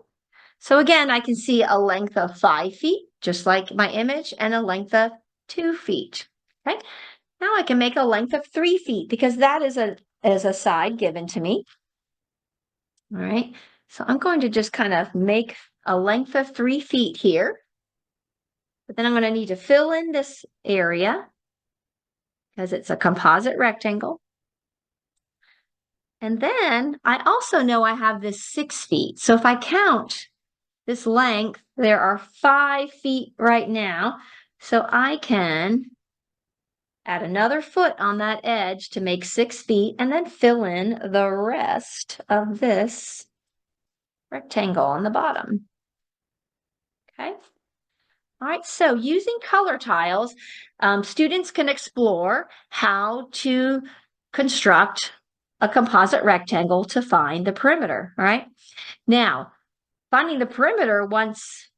So again, I can see a length of 5 feet, just like my image, and a length of 2 feet. Okay. Now I can make a length of 3 feet because that is a side given to me. All right. So I'm going to just kind of make a length of 3 feet here. But then I'm going to need to fill in this area because it's a composite rectangle. And then I also know I have this 6 feet. So if I count this length, there are 5 feet right now. So I can add another foot on that edge to make 6 feet and then fill in the rest of this rectangle on the bottom. Okay. All right, so using color tiles, students can explore how to construct a composite rectangle to find the perimeter. All right. Now, finding the perimeter once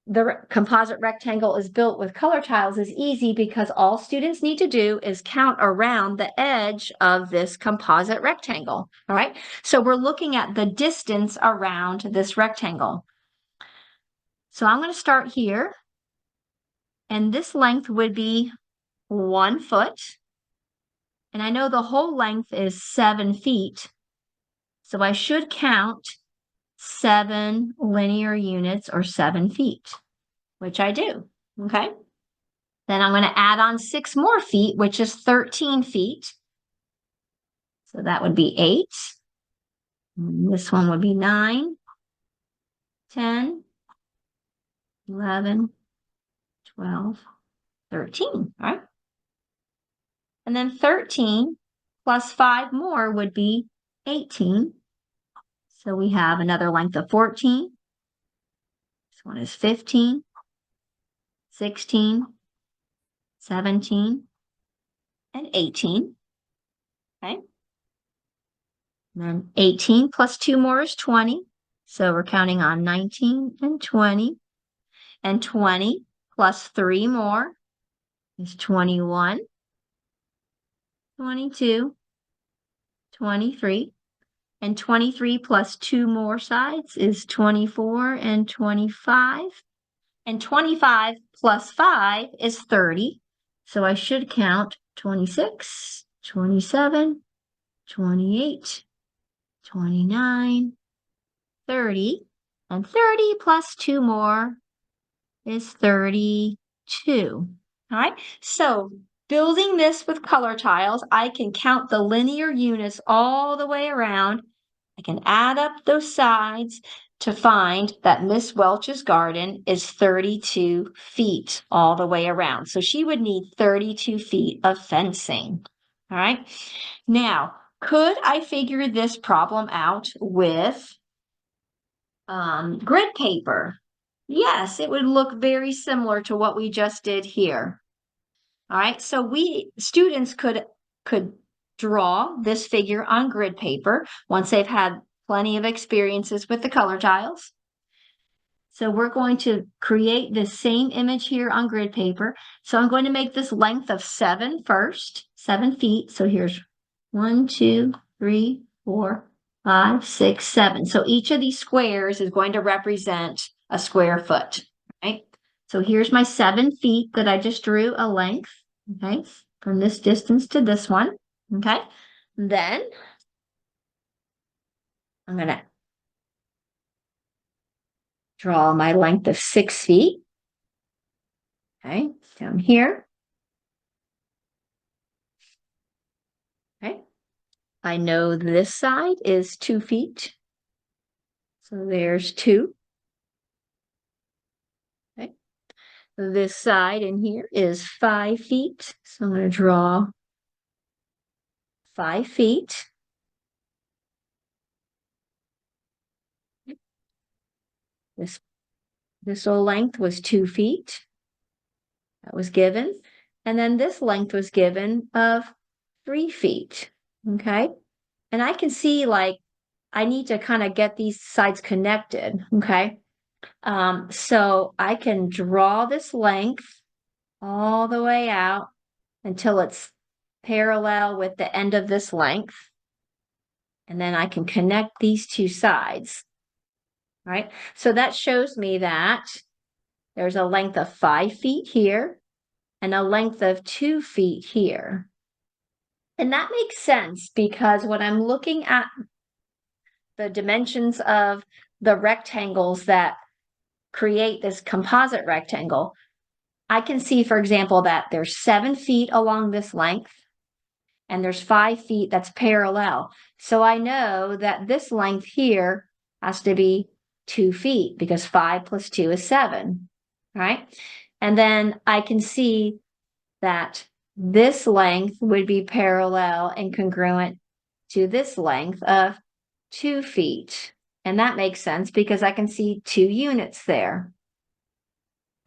the composite rectangle is built with color tiles is easy because all students need to do is count around the edge of this composite rectangle. All right. So we're looking at the distance around this rectangle. So I'm going to start here. And this length would be 1 foot. And I know the whole length is 7 feet. So I should count 7 linear units or 7 feet, which I do. Okay. Then I'm going to add on 6 more feet, which is 13 feet. So that would be 8. And this one would be 9. 10, 11, 12, 13, all right? And then 13 plus 5 more would be 18. So we have another length of 14. This one is 15, 16, 17, and 18. Okay. And then 18 plus 2 more is 20. So we're counting on 19 and 20. And 20 plus 3 more is 21, 22, 23. And 23 plus 2 more sides is 24 and 25. And 25 plus 5 is 30. So I should count 26, 27, 28, 29, 30. And 30 plus 2 more is 32. All right, so building this with color tiles, I can count the linear units all the way around. I can add up those sides to find that Miss Welch's garden is 32 feet all the way around. So she would need 32 feet of fencing. All right. Now, could I figure this problem out with grid paper? Yes, it would look very similar to what we just did here. All right, so students could draw this figure on grid paper once they've had plenty of experiences with the color tiles. So we're going to create the same image here on grid paper. So I'm going to make this length of 7 first, 7 feet. So here's 1, 2, 3, 4, 5, 6, 7. So each of these squares is going to represent a square foot, right? So here's my 7 feet that I just drew a length, okay, from this distance to this one, okay? Then I'm going to draw my length of 6 feet, okay, down here. Okay, I know this side is 2 feet, so there's 2. Okay, this side in here is 5 feet, so I'm going to draw 5 feet. This whole length was 2 feet. That was given. And then this length was given of 3 feet. Okay. And I can see like I need to kind of get these sides connected. Okay. So I can draw this length all the way out until it's parallel with the end of this length. And then I can connect these two sides. Right? So that shows me that there's a length of 5 feet here and a length of 2 feet here. And that makes sense because when I'm looking at the dimensions of the rectangles that create this composite rectangle, I can see, for example, that there's 7 feet along this length and there's 5 feet that's parallel. So I know that this length here has to be 2 feet because 5 plus 2 is 7, right? And then I can see that this length would be parallel and congruent to this length of 2 feet. And that makes sense because I can see 2 units there.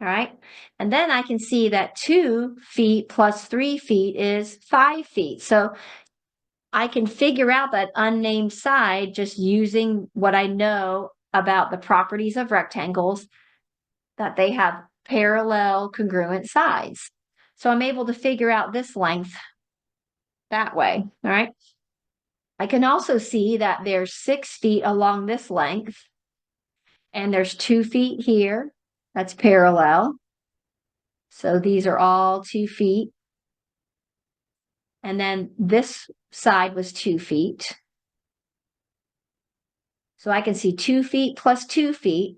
All right. And then I can see that 2 feet plus 3 feet is 5 feet. So I can figure out that unnamed side just using what I know about the properties of rectangles, that they have parallel congruent sides. So I'm able to figure out this length that way. All right. I can also see that there's 6 feet along this length and there's 2 feet here. That's parallel. So these are all 2 feet. And then this side was 2 feet. So I can see 2 feet plus 2 feet.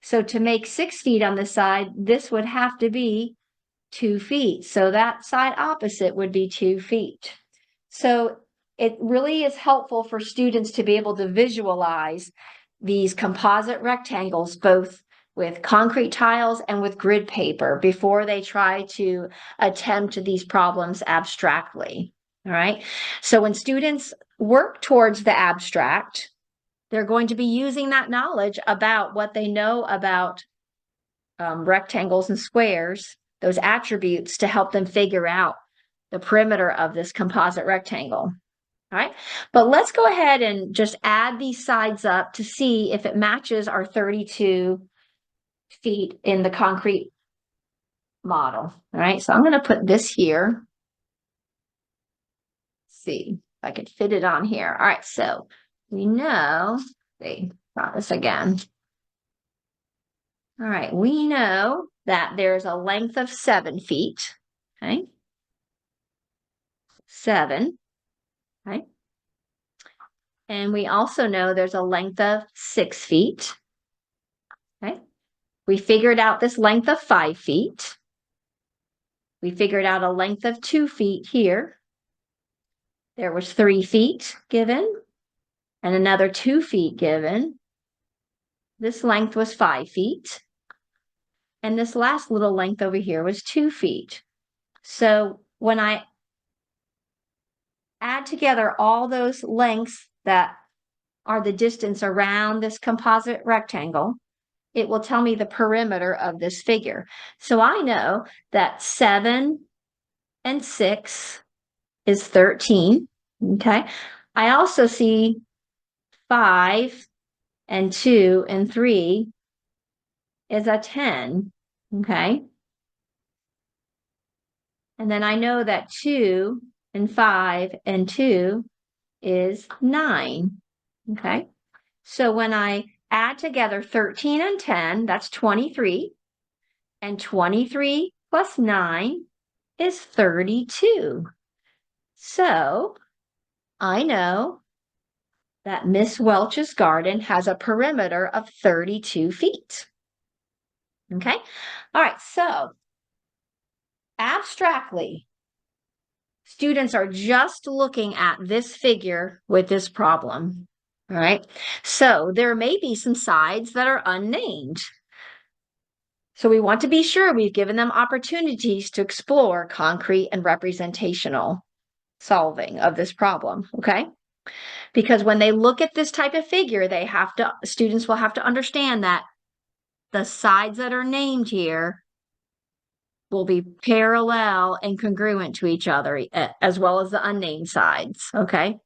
So to make 6 feet on this side, this would have to be 2 feet. So that side opposite would be 2 feet. So it really is helpful for students to be able to visualize these composite rectangles, both with concrete tiles and with grid paper, before they try to attempt these problems abstractly. All right. So when students work towards the abstract, they're going to be using that knowledge about what they know about rectangles and squares, those attributes, to help them figure out the perimeter of this composite rectangle. All right, but let's go ahead and just add these sides up to see if it matches our 32 feet in the concrete model. All right, so I'm going to put this here. Let's see if I can fit it on here. All right, so we know, try this again. All right, we know that there's a length of 7 feet. Okay, 7. Okay. And we also know there's a length of 6 feet. Okay. We figured out this length of 5 feet. We figured out a length of 2 feet here. There was 3 feet given and another 2 feet given. This length was 5 feet. And this last little length over here was 2 feet. So when I add together all those lengths that are the distance around this composite rectangle, it will tell me the perimeter of this figure. So I know that 7 and 6 is 13. Okay. I also see 5 and 2 and 3 is a 10. Okay. And then I know that 2 and 5 and 2 is 9. Okay. So when I add together 13 and 10, that's 23. And 23 plus 9 is 32. So I know that Miss Welch's garden has a perimeter of 32 feet. Okay. All right. So abstractly, students are just looking at this figure with this problem. All right. So there may be some sides that are unnamed. So we want to be sure we've given them opportunities to explore concrete and representational solving of this problem. Okay. Because when they look at this type of figure, students will have to understand that the sides that are named here will be parallel and congruent to each other, as well as the unnamed sides. Okay.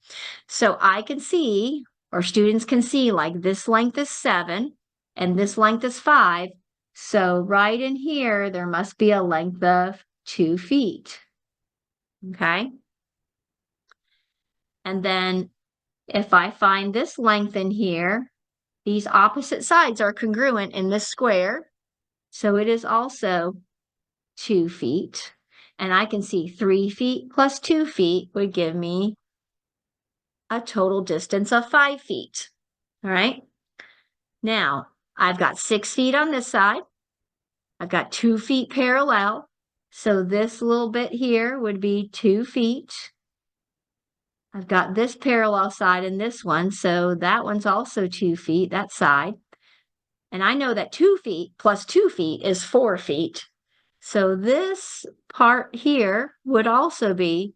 So I can see, or students can see, like this length is 7 and this length is 5. So right in here, there must be a length of 2 feet. Okay. And then if I find this length in here, these opposite sides are congruent in this square. So it is also 2 feet. And I can see 3 feet plus 2 feet would give me a total distance of 5 feet. All right. Now I've got 6 feet on this side. I've got 2 feet parallel. So this little bit here would be 2 feet. I've got this parallel side and this one. So that one's also 2 feet, that side. And I know that 2 feet plus 2 feet is 4 feet. So this part here would also be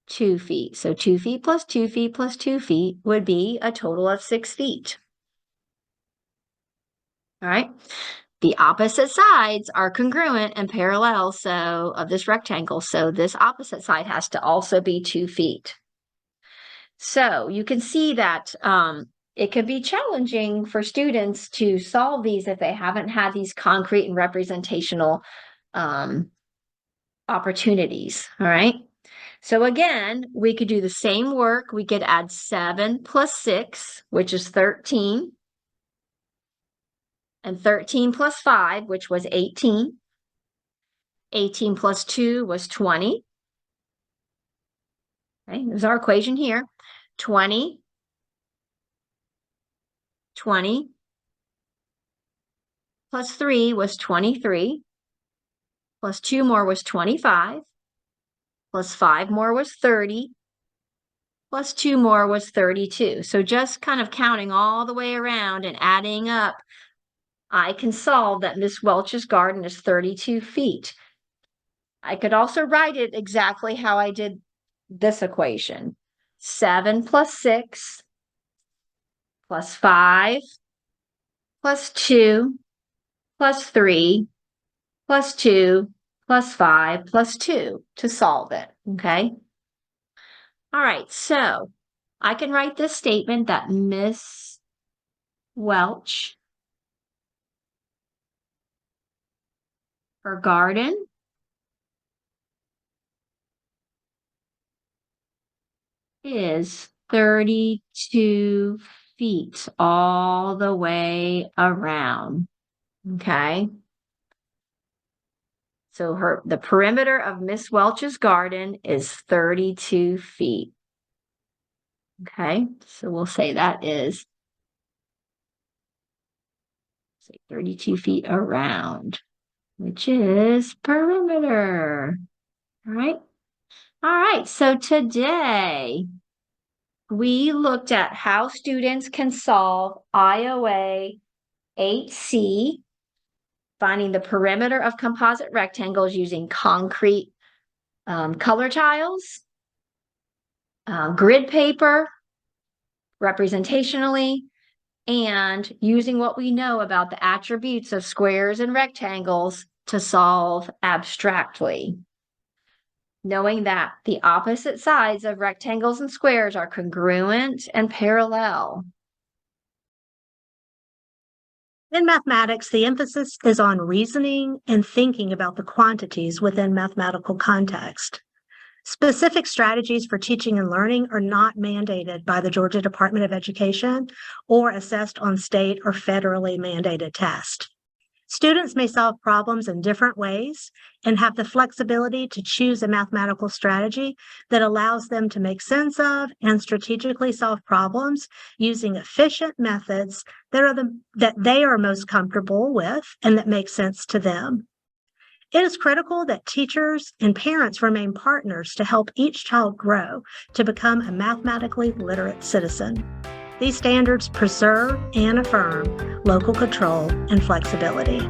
2 feet. So 2 feet plus 2 feet plus 2 feet would be a total of 6 feet. All right. The opposite sides are congruent and parallel of this rectangle. So this opposite side has to also be 2 feet. So you can see that it can be challenging for students to solve these if they haven't had these concrete and representational opportunities. All right. So again, we could do the same work. We could add 7 plus 6, which is 13. And 13 plus 5, which was 18. 18 plus 2 was 20. Okay, there's our equation here. 20, 20 plus 3 was 23. Plus 2 more was 25. Plus 5 more was 30. plus 2 more was 32. So just kind of counting all the way around and adding up, I can solve that Miss Welch's garden is 32 feet. I could also write it exactly how I did this equation. 7 plus 6 plus 5 plus 2 plus 3 plus 2 plus 5 plus 2 to solve it, okay? All right, so I can write this statement that Miss Welch, her garden is 32 feet all the way around, okay? So the perimeter of Miss Welch's garden is 32 feet. Okay, so we'll say that is 32 feet around, which is perimeter. All right. All right, so today we looked at how students can solve IOA 8C, finding the perimeter of composite rectangles using concrete color tiles, grid paper, representationally, and using what we know about the attributes of squares and rectangles to solve abstractly. Knowing that the opposite sides of rectangles and squares are congruent and parallel. In mathematics, the emphasis is on reasoning and thinking about the quantities within mathematical context. Specific strategies for teaching and learning are not mandated by the Georgia Department of Education or assessed on state or federally mandated tests. Students may solve problems in different ways and have the flexibility to choose a mathematical strategy that allows them to make sense of and strategically solve problems using efficient methods that they are most comfortable with and that make sense to them. It is critical that teachers and parents remain partners to help each child grow to become a mathematically literate citizen. These standards preserve and affirm local control and flexibility.